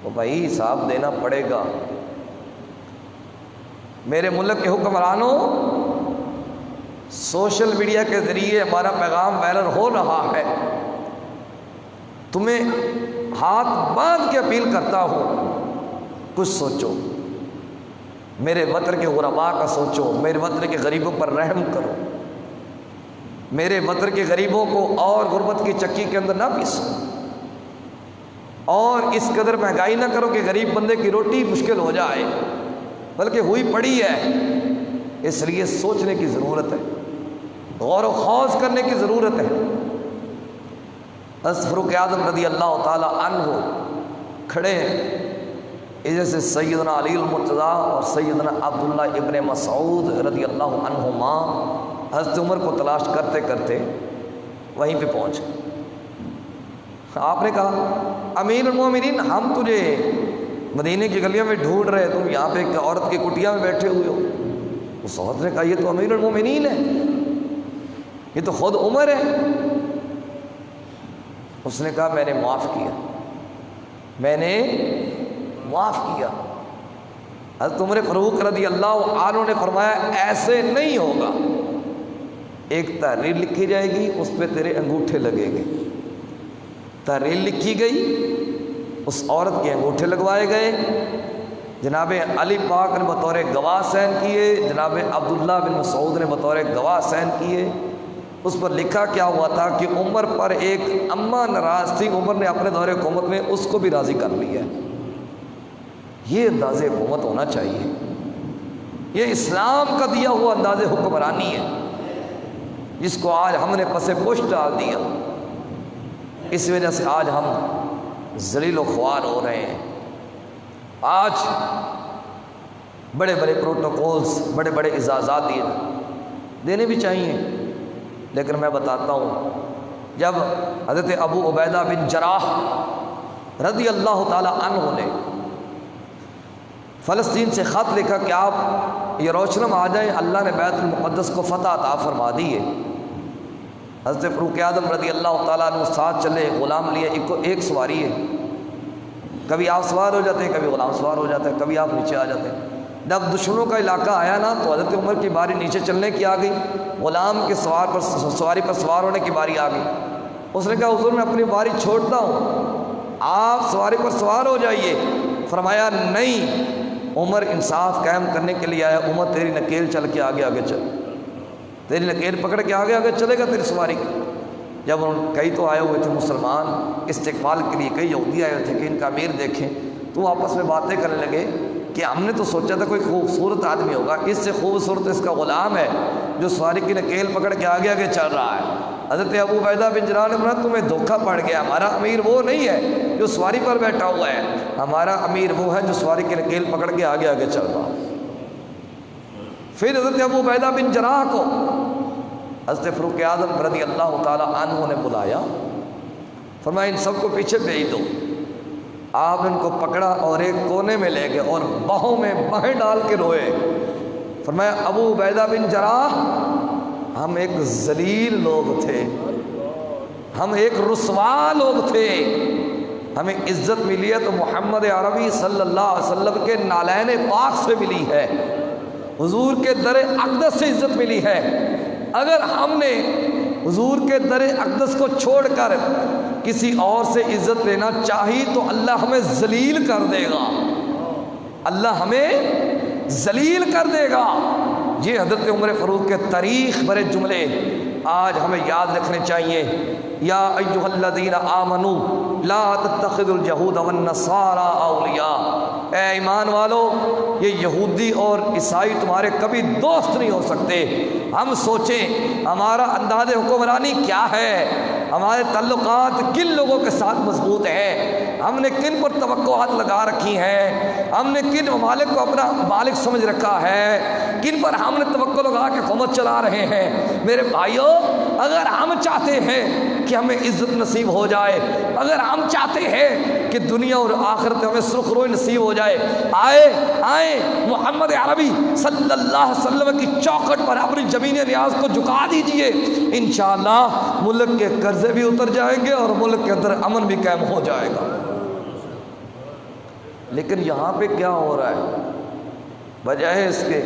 Speaker 2: تو بھائی حساب دینا پڑے گا۔ میرے ملک کے حکمرانوں، سوشل میڈیا کے ذریعے ہمارا پیغام وائرل ہو رہا ہے، تمہیں ہاتھ باندھ کے اپیل کرتا ہوں، کچھ سوچو، میرے وطن کے غرباء کا سوچو، میرے وطن کے غریبوں پر رحم کرو، میرے وطن کے غریبوں کو اور غربت کی چکی کے اندر نہ پیسو، اور اس قدر مہنگائی نہ کرو کہ غریب بندے کی روٹی مشکل ہو جائے، بلکہ ہوئی پڑی ہے۔ اس لیے سوچنے کی ضرورت ہے، غور و خوض کرنے کی ضرورت ہے۔ حضرت فاروق اعظم رضی اللہ تعالی عنہ کھڑے ہیں، جیسے سیدنا علی المرتضیٰ اور سیدنا عبداللہ ابن مسعود رضی اللہ عنہما حضرت عمر کو تلاش کرتے کرتے وہیں پہ پہنچ گئے۔ آپ نے کہا امیر المومنین، ہم تجھے مدینے کی گلیوں میں ڈھونڈ رہے، تم یہاں پہ ایک عورت کی کٹیا میں بیٹھے ہوئے ہو۔ اس عورت نے کہا یہ تو امیر المومنین ہے، یہ تو خود عمر ہے۔ اس نے کہا میں نے معاف کیا، میں نے معاف کیا۔ حضرت عمر فاروق رضی اللہ عنہ نے فرمایا ایسے نہیں ہوگا، ایک تحریر لکھی جائے گی، اس پہ تیرے انگوٹھے لگیں گے۔ تحریر لکھی گئی، اس عورت کے انگوٹھے لگوائے گئے، جناب علی پاک نے بطور گواہ سائن کیے، جناب عبداللہ بن مسعود نے بطور گواہ سائن کیے۔ اس پر لکھا کیا ہوا تھا کہ عمر پر ایک اماں ناراض تھی، عمر نے اپنے دور حکومت میں اس کو بھی راضی کر لیا۔ یہ انداز حکومت ہونا چاہیے، یہ اسلام کا دیا ہوا انداز حکمرانی ہے، جس کو آج ہم نے پس پش ڈال دیا۔ اس وجہ سے آج ہم ذلیل و خوار ہو رہے ہیں۔ آج بڑے بڑے پروٹوکولز، بڑے بڑے اعزازات دینے بھی چاہیے، لیکن میں بتاتا ہوں، جب حضرت ابو عبیدہ بن جراح رضی اللہ تعالی عنہ نے فلسطین سے خط لکھا کہ آپ یروشلم آ جائیں، اللہ نے بیت المقدس کو فتح عطا فرما دی ہے۔ حضرت فاروق اعظم رضی اللہ تعالیٰ عنہ ساتھ چلے، غلام لیے، ایک سواری ہے، کبھی آپ سوار ہو جاتے ہیں، کبھی غلام سوار ہو جاتا ہے، کبھی آپ نیچے آ جاتے ہیں۔ جب دشمنوں کا علاقہ آیا نا تو حضرت عمر کی باری نیچے چلنے کی آ گئی، غلام کے سواری پر سوار ہونے کی باری آ گئی۔ اس نے کہا حضور میں اپنی باری چھوڑتا ہوں، آپ سواری پر سوار ہو جائیے۔ فرمایا نہیں، عمر انصاف قائم کرنے کے لیے آیا، عمر تیری نکیل چل کے آگے آگے چل، تیری نکیل پکڑ کے آگے آگے چلے گا تیری سواری کی۔ جب کئی تو آئے ہوئے تھے مسلمان استقبال کے لیے، کئی یہودی آئے ہوئے تھے کہ ان کا امیر دیکھیں، تو آپس میں باتیں کرنے لگے کہ ہم نے تو سوچا تھا کوئی خوبصورت آدمی ہوگا، اس سے خوبصورت اس کا غلام ہے جو سواری کی نکیل پکڑ کے آگے آگے چل رہا ہے۔ حضرت ابو عبیدہ بن جراح نے فرمایا تمہیں دھوکہ پڑ گیا، ہمارا امیر وہ نہیں ہے جو سواری پر بیٹھا ہوا ہے، ہمارا امیر وہ ہے جو سواری کی نکیل پکڑ کے آگے آگے چل رہا۔ پھر حضرت ابو عبیدہ بن جراح کو حضرت فاروق اعظم رضی اللہ تعالی عنہ نے بلایا، فرمایا ان سب کو پیچھے بھیج دو۔ آپ ان کو پکڑا اور ایک کونے میں لے گئے اور باہوں میں باہیں ڈال کے روئے۔ فرمایا ابو عبیدہ بن جراح ہم ایک ذلیل لوگ تھے، ہم ایک رسوا لوگ تھے، ہمیں عزت ملی ہے تو محمد عربی صلی اللہ علیہ وسلم کے نالین پاک سے ملی ہے، حضور کے در اقدس سے عزت ملی ہے۔ اگر ہم نے حضور کے در اقدس کو چھوڑ کر کسی اور سے عزت لینا چاہی تو اللہ ہمیں ذلیل کر دے گا، اللہ ہمیں ذلیل کر دے گا۔ یہ حضرت عمر فاروق کے تاریخ بھرے جملے آج ہمیں یاد رکھنے چاہیے۔ یا ایھا الذین آمنوا لا تتخذوا اليہود والنصارى اولیاء، اے ایمان والو یہ یہودی اور عیسائی تمہارے کبھی دوست نہیں ہو سکتے۔ ہم سوچیں ہمارا انداز حکمرانی کیا ہے، ہمارے تعلقات کن لوگوں کے ساتھ مضبوط ہیں، ہم نے کن پر توقعات لگا رکھی ہیں، ہم نے کن ممالک کو اپنا مالک سمجھ رکھا ہے، کن پر ہم نے توقع لگا کے حکومت چلا رہے ہیں۔ میرے بھائیوں، اگر ہم چاہتے ہیں کہ ہمیں عزت نصیب ہو جائے، اگر ہم چاہتے ہیں کہ دنیا اور آخرت ہمیں سرخ روئی نصیب ہو جائے، آئے محمد عربی صلی اللہ علیہ وسلم کی چوکھٹ پر اپنی زمین ریاض کو جھکا دیجئے، انشاءاللہ ملک کے قرضے بھی اتر جائیں گے اور ملک کے اندر امن بھی قائم ہو جائے گا۔ لیکن یہاں پہ کیا ہو رہا ہے؟ بجائے اس کے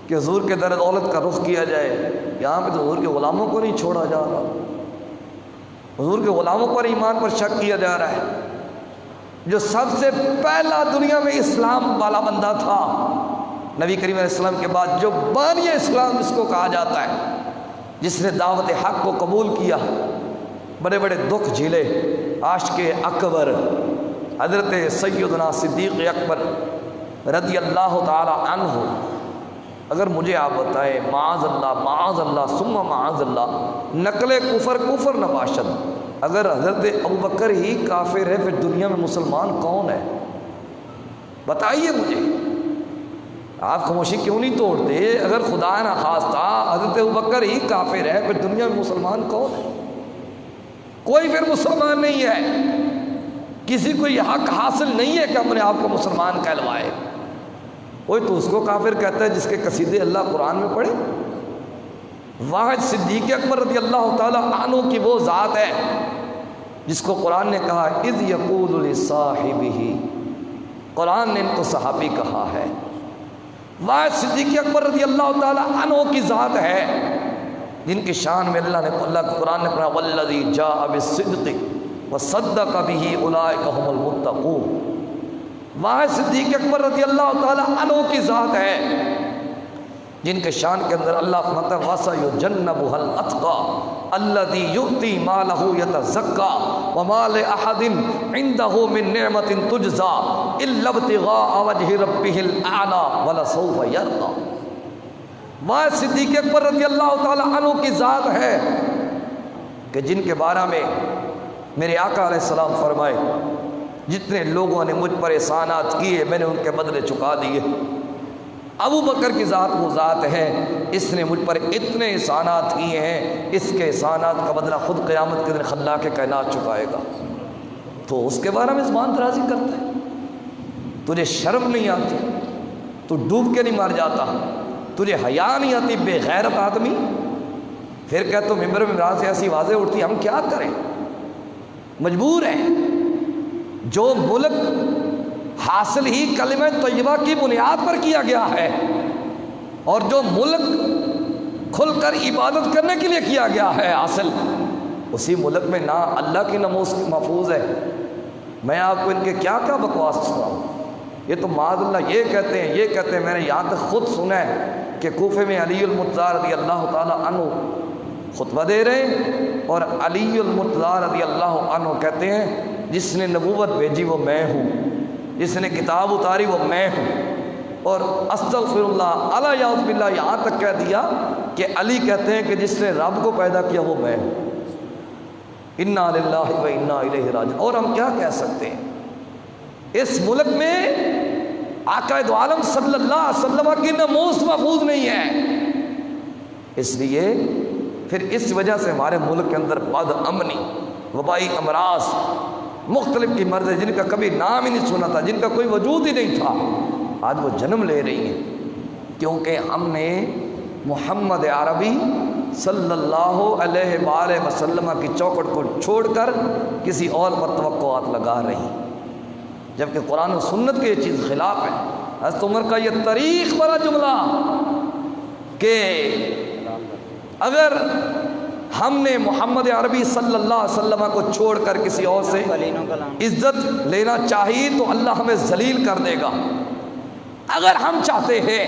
Speaker 2: کہ حضور کے در دولت کا رخ کیا جائے، یہاں پہ تو حضور کے غلاموں کو نہیں چھوڑا جا رہا، حضور کے غلاموں پر ایمان پر شک کیا جا رہا ہے۔ جو سب سے پہلا دنیا میں اسلام والا بندہ تھا نبی کریم علیہ السلام کے بعد، جو بانی اسلام جس کو کہا جاتا ہے، جس نے دعوت حق کو قبول کیا، بڑے بڑے دکھ جھیلے، عاشق اکبر حضرت سیدنا صدیق اکبر رضی اللہ تعالی عنہ، اگر مجھے آپ بتائیں معاذ اللہ ثم معاذ اللہ، نقل کفر نہ باشد، اگر حضرت ابوبکر ہی کافر ہے پھر دنیا میں مسلمان کون ہے؟ بتائیے مجھے، آپ خاموشی کیوں نہیں توڑتے؟ اگر خدا نہ خواستہ حضرت ابوبکر ہی کافر ہے پھر دنیا میں مسلمان کون ہے؟ کوئی پھر مسلمان نہیں ہے، کسی کو یہ حق حاصل نہیں ہے کہ اپنے آپ کو مسلمان کہلوائے۔ کوئی تو اس کو کافر کہتا ہے جس کے قصیدے اللہ قرآن میں پڑھے۔ واحد صدیق اکبر رضی اللہ تعالی عنہ کی وہ ذات ہے جس کو قرآن نے کہا اذ یقول لصاحبہ، قرآن نے ان کو صحابی کہا ہے۔ واحد صدیق اکبر رضی اللہ تعالی عنہ کی ذات ہے جن کی شان میں اللہ کے قرآن نے کہا والذی جاء بالصدق وصدق بہ اولئک هم المتقون۔ واحد صدیق اکبر رضی اللہ تعالی عنہ کی ذات ہے جن کے شان کے اندر اللہ فرماتا ہے وَسَيُجَنَّبُهَا الْأَتْقَى الَّذِي يُؤْتِي مَالَهُ يَتَزَكَّى وَمَا لِأَحَدٍ عِندَهُ مِن نِّعْمَةٍ تُجْزَى إِلَّا ابْتِغَاءَ وَجْهِ رَبِّهِ الْأَعْلَى وَلَسَوْفَ يَرْضَى۔ واحد صدیق اکبر رضی اللہ تعالی عنہ کی ذات ہے کہ جن کے بارے میں میرے آقا علیہ السلام فرمائے جتنے لوگوں نے مجھ پر احسانات کیے میں نے ان کے بدلے چکا دیے۔ ابو بکر کی ذات وہ ذات ہے اس نے مجھ پر اتنے احسانات کیے ہیں، اس کے احسانات کا بدلہ خود قیامت کے دن خلاق کائنات چکائے گا۔ تو اس کے بارے میں زبان درازی کرتا ہے؟ تجھے شرم نہیں آتی؟ تو ڈوب کے نہیں مر جاتا؟ تجھے حیا نہیں آتی بے غیرت آدمی؟ پھر کہ تو ممبر میں سے ایسی واضح اٹھتی، ہم کیا کریں؟ مجبور ہیں۔ جو ملک حاصل ہی کلمہ طیبہ کی بنیاد پر کیا گیا ہے اور جو ملک کھل کر عبادت کرنے کے لیے کیا گیا ہے حاصل، اسی ملک میں نہ اللہ کی ناموس محفوظ ہے۔ میں آپ کو ان کے کیا کیا بکواس سناؤں؟ یہ تو معاذ اللہ یہ کہتے ہیں میں نے یہاں تک خود سنا ہے کہ کوفے میں علی المرتضیٰ رضی اللہ تعالی عنہ خطبہ دے رہے ہیں اور علی المرتضیٰ رضی اللہ عنہ کہتے ہیں جس نے نبوت بھیجی وہ میں ہوں، جس نے کتاب اتاری وہ میں ہوں، اور استغفر اللہ الا یعوذ باللہ یہاں تک کہہ دیا کہ علی کہتے ہیں کہ جس نے رب کو پیدا کیا وہ میں ہوں۔ انا للہ و انا الیہ راجعون۔ اور ہم کیا کہہ سکتے ہیں؟ اس ملک میں آقا دو عالم صلی اللہ علیہ وسلم کی ناموس محفوظ نہیں ہے، اس لیے پھر اس وجہ سے ہمارے ملک کے اندر بد امنی، وبائی امراض مختلف کی مرض ہے جن کا کبھی نام ہی نہیں سنا تھا، جن کا کوئی وجود ہی نہیں تھا، آج وہ جنم لے رہی ہیں کیونکہ ہم نے محمد عربی صلی اللہ علیہ وآلہ وسلم کی چوکھٹ کو چھوڑ کر کسی اور پر توقعات لگا رہی، جبکہ قرآن و سنت کے یہ چیز خلاف ہے۔ حضرت عمر کا یہ تاریخ والا جملہ کہ اگر ہم نے محمد عربی صلی اللہ علیہ وسلم کو چھوڑ کر کسی اور سے عزت لینا چاہیے تو اللہ ہمیں ذلیل کر دے گا۔ اگر ہم چاہتے ہیں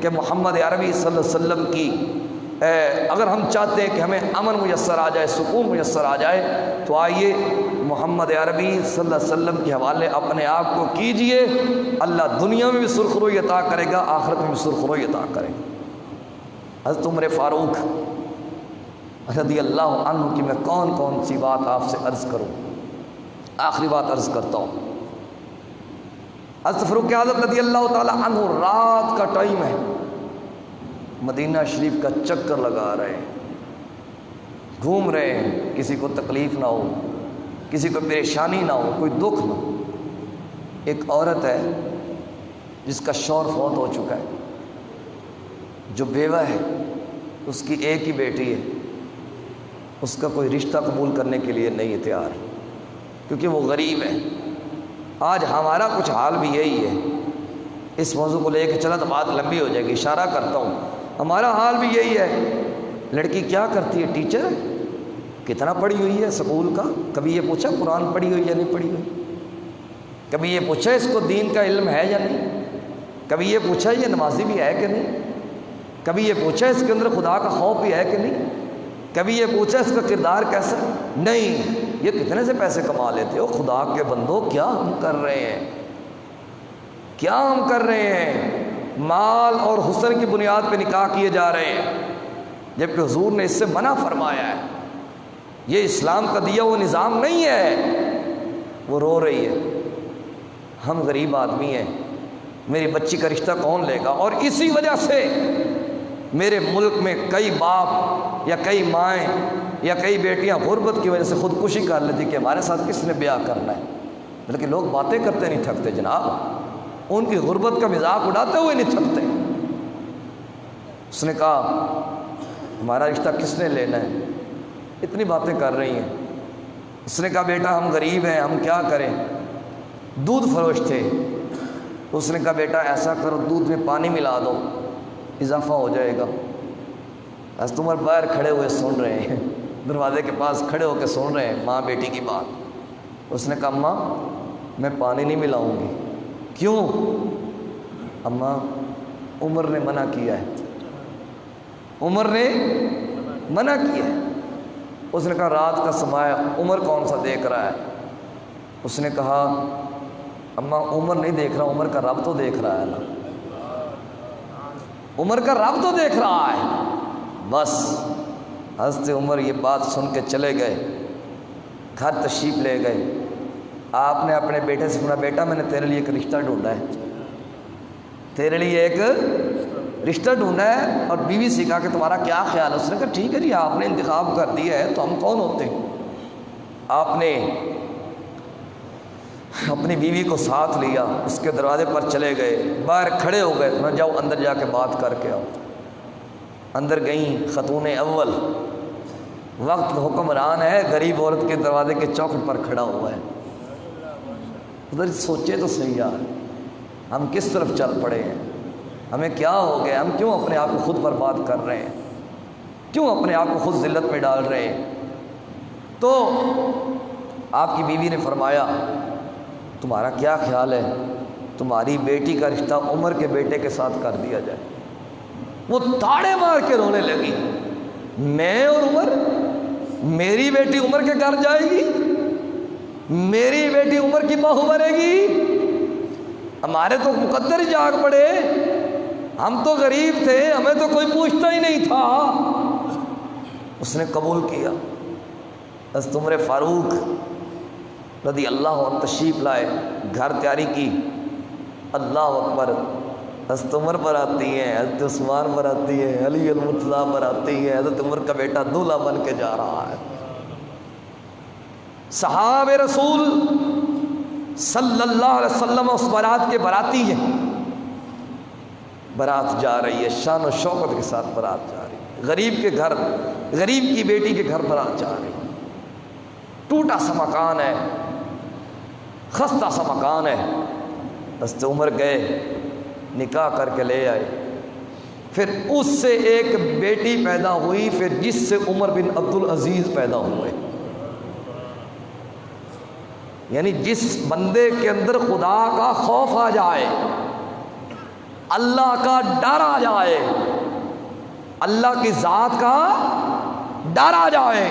Speaker 2: کہ محمد عربی صلی اللہ علیہ وسلم کی اگر ہم چاہتے ہیں کہ ہمیں امن میسر آ جائے، سکون میسر آ جائے، تو آئیے محمد عربی صلی اللہ علیہ وسلم کے حوالے اپنے آپ کو کیجئے، اللہ دنیا میں بھی سرخروئی عطا کرے گا، آخرت میں بھی سرخروئی عطا کرے گا۔ حضرت عمر فاروق رضی اللہ عنہ کی میں کون سی بات آپ سے عرض کروں؟ آخری بات عرض کرتا ہوں۔ حضرت فاروق اعظم رضی اللہ تعالی عنہ رات کا ٹائم ہے، مدینہ شریف کا چکر لگا رہے ہیں، گھوم رہے ہیں، کسی کو تکلیف نہ ہو، کسی کو پریشانی نہ ہو، کوئی دکھ نہ ہو۔ ایک عورت ہے جس کا شوہر فوت ہو چکا ہے، جو بیوہ ہے، اس کی ایک ہی بیٹی ہے، اس کا کوئی رشتہ قبول کرنے کے لیے نہیں ہے تیار، کیونکہ وہ غریب ہے۔ آج ہمارا کچھ حال بھی یہی ہے، اس موضوع کو لے کے چلا تو بات لمبی ہو جائے گی، اشارہ کرتا ہوں، ہمارا حال بھی یہی ہے۔ لڑکی کیا کرتی ہے؟ ٹیچر ہے، کتنا پڑھی ہوئی ہے اسکول کا؟ کبھی یہ پوچھا قرآن پڑھی ہوئی یا نہیں پڑھی ہوئی؟ کبھی یہ پوچھا اس کو دین کا علم ہے یا نہیں؟ کبھی یہ پوچھا یہ نمازی بھی ہے کہ نہیں؟ کبھی یہ پوچھا اس کے اندر خدا کا خوف بھی ہے کہ نہیں؟ کبھی یہ پوچھا اس کا کردار کیسا؟ نہیں۔ یہ کتنے سے پیسے کما لیتے ہو؟ خدا کے بندو کیا ہم کر رہے ہیں، کیا ہم کر رہے ہیں؟ مال اور حسن کی بنیاد پہ نکاح کیے جا رہے ہیں، جبکہ حضور نے اس سے منع فرمایا ہے۔ یہ اسلام کا دیا وہ نظام نہیں ہے۔ وہ رو رہی ہے، ہم غریب آدمی ہیں، میری بچی کا رشتہ کون لے گا؟ اور اسی وجہ سے میرے ملک میں کئی باپ یا کئی مائیں یا کئی بیٹیاں غربت کی وجہ سے خودکشی کر لیتی کہ ہمارے ساتھ کس نے بیاہ کرنا ہے۔ بلکہ لوگ باتیں کرتے نہیں تھکتے جناب، ان کی غربت کا مذاق اڑاتے ہوئے نہیں تھکتے۔ اس نے کہا ہمارا رشتہ کس نے لینا ہے؟ اتنی باتیں کر رہی ہیں۔ اس نے کہا بیٹا ہم غریب ہیں، ہم کیا کریں؟ دودھ فروش تھے۔ اس نے کہا بیٹا ایسا کرو، دودھ میں پانی ملا دو، اضافہ ہو جائے گا۔ حضرت عمر باہر کھڑے ہوئے سن رہے ہیں، دروازے کے پاس کھڑے ہو کے سن رہے ہیں ماں بیٹی کی بات۔ اس نے کہا اماں میں پانی نہیں ملاؤں گی۔ کیوں؟ اماں عمر نے منع کیا ہے، عمر نے منع کیا ہے۔ اس نے کہا رات کا سماع عمر کون سا دیکھ رہا ہے؟ اس نے کہا اماں عمر نہیں دیکھ رہا، عمر کا رب تو دیکھ رہا ہے نا، عمر کا رب تو دیکھ رہا ہے۔ بس حضرت عمر یہ بات سن کے چلے گئے، گھر تشریف لے گئے۔ آپ نے اپنے بیٹے سے سنا بیٹا میں نے تیرے لیے ایک رشتہ ڈھونڈا ہے، تیرے لیے ایک رشتہ ڈھونڈا ہے، اور بیوی سے کہا کہ تمہارا کیا خیال ہے؟ اس نے کہا ٹھیک ہے جی آپ نے انتخاب کر دیا ہے تو ہم کون ہوتے ہیں۔ آپ نے اپنی بیوی کو ساتھ لیا، اس کے دروازے پر چلے گئے، باہر کھڑے ہو گئے، میں جاؤ اندر جا کے بات کر کے آؤ۔ اندر گئیں خاتون اول، وقت حکمران ہے، غریب عورت کے دروازے کے چوکھٹ پر کھڑا ہوا ہے۔ ادھر سوچے تو صحیح یار، ہم کس طرف چل پڑے ہیں، ہمیں کیا ہو گیا؟ ہم کیوں اپنے آپ کو خود برباد کر رہے ہیں؟ کیوں اپنے آپ کو خود ذلت میں ڈال رہے ہیں؟ تو آپ کی بیوی نے فرمایا تمہارا کیا خیال ہے تمہاری بیٹی کا رشتہ عمر کے بیٹے کے ساتھ کر دیا جائے؟ وہ تاڑے مار کے رونے لگی، میں اور عمر؟ میری بیٹی عمر کے گھر جائے گی؟ میری بیٹی عمر کی بہو بنے گی؟ ہمارے تو مقدر ہی جاگ پڑے، ہم تو غریب تھے، ہمیں تو کوئی پوچھتا ہی نہیں تھا۔ اس نے قبول کیا۔ حضرت عمر فاروق رضی اللہ عنہ تشریف لائے، گھر تیاری کی، اللہ اکبر، حضرت عمر پر آتی ہیں، حضرت عثمان پر آتی ہے، علی المرتضیٰ پر آتی ہے، حضرت عمر کا بیٹا دولہا بن کے جا رہا ہے۔ صحابہ رسول صلی اللہ علیہ وسلم اس بارات کے باراتی ہیں، بارات جا رہی ہے، شان و شوکت کے ساتھ بارات جا رہی ہے، غریب کے گھر، غریب کی بیٹی کے گھر بارات جا رہی ہے۔ ٹوٹا سا مکان ہے، خستہ سا مکان ہے۔ حضرت عمر گئے، نکاح کر کے لے آئے، پھر اس سے ایک بیٹی پیدا ہوئی، پھر جس سے عمر بن عبد العزیز پیدا ہوئے۔ یعنی جس بندے کے اندر خدا کا خوف آ جائے، اللہ کا ڈر آ جائے، اللہ کی ذات کا ڈر آ جائے،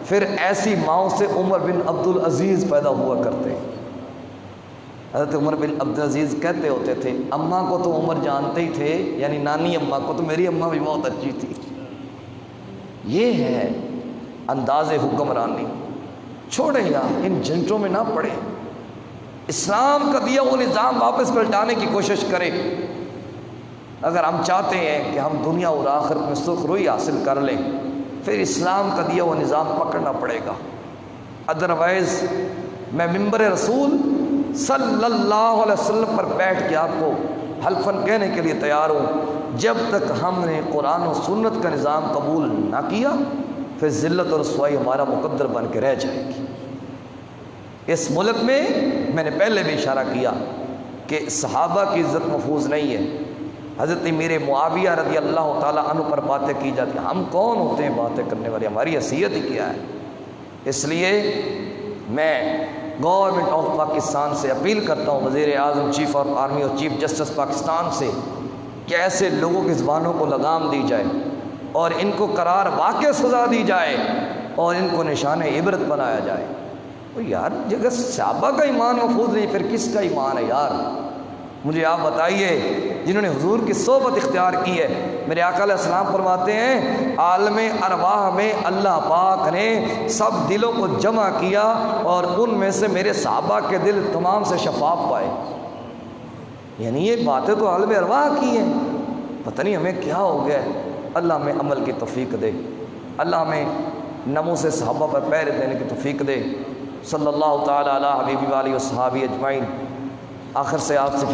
Speaker 2: پھر ایسی ماؤں سے عمر بن عبد العزیز پیدا ہوا کرتے ہیں۔ حضرت عمر بن عبد العزیز کہتے ہوتے تھے اماں کو تو عمر جانتے ہی تھے، یعنی نانی اماں کو، تو میری اماں بھی بہت اچھی تھی۔ یہ ہے انداز حکمرانی۔ چھوڑیں یار، ان جھنجھوں میں نہ پڑیں، اسلام کا دیا وہ نظام واپس پلٹانے کی کوشش کریں۔ اگر ہم چاہتے ہیں کہ ہم دنیا اور آخرت میں سخ روئی حاصل کر لیں، پھر اسلام کا دیا وہ نظام پکڑنا پڑے گا۔ ادروائز میں ممبر رسول صلی اللہ علیہ وسلم پر بیٹھ کے آپ کو حلفاً کہنے کے لیے تیار ہوں، جب تک ہم نے قرآن و سنت کا نظام قبول نہ کیا پھر ذلت اور رسوائی ہمارا مقدر بن کے رہ جائے گی۔ اس ملک میں نے پہلے بھی اشارہ کیا کہ صحابہ کی عزت محفوظ نہیں ہے۔ حضرت امیر معاویہ رضی اللہ تعالیٰ عنہ پر باتیں کی جاتی ہیں، ہم کون ہوتے ہیں باتیں کرنے والے، ہماری حیثیت ہی کیا ہے؟ اس لیے میں گورنمنٹ آف پاکستان سے اپیل کرتا ہوں، وزیر اعظم، چیف آف آرمی اور چیف جسٹس پاکستان سے، کہ ایسے لوگوں کی زبانوں کو لگام دی جائے اور ان کو قرار واقع سزا دی جائے اور ان کو نشان عبرت بنایا جائے۔ یار جگہ صحابہ کا ایمان محفوظ نہیں پھر کس کا ایمان ہے یار؟ مجھے آپ بتائیے، جنہوں نے حضور کی صحبت اختیار کی ہے، میرے آقا علیہ السلام فرماتے ہیں عالم ارواح میں اللہ پاک نے سب دلوں کو جمع کیا اور ان میں سے میرے صحابہ کے دل تمام سے شفاف پائے۔ یعنی یہ باتیں تو عالم ارواح کی ہیں، پتہ نہیں ہمیں کیا ہو گیا ہے۔ اللہ ہمیں عمل کی توفیق دے، اللہ ہمیں نموں سے صحابہ پر پیر دینے کی توفیق دے۔ صلی اللہ تعالیٰ علی حبیبی والی و صحابی اجمعین۔ آخر سے آپ سے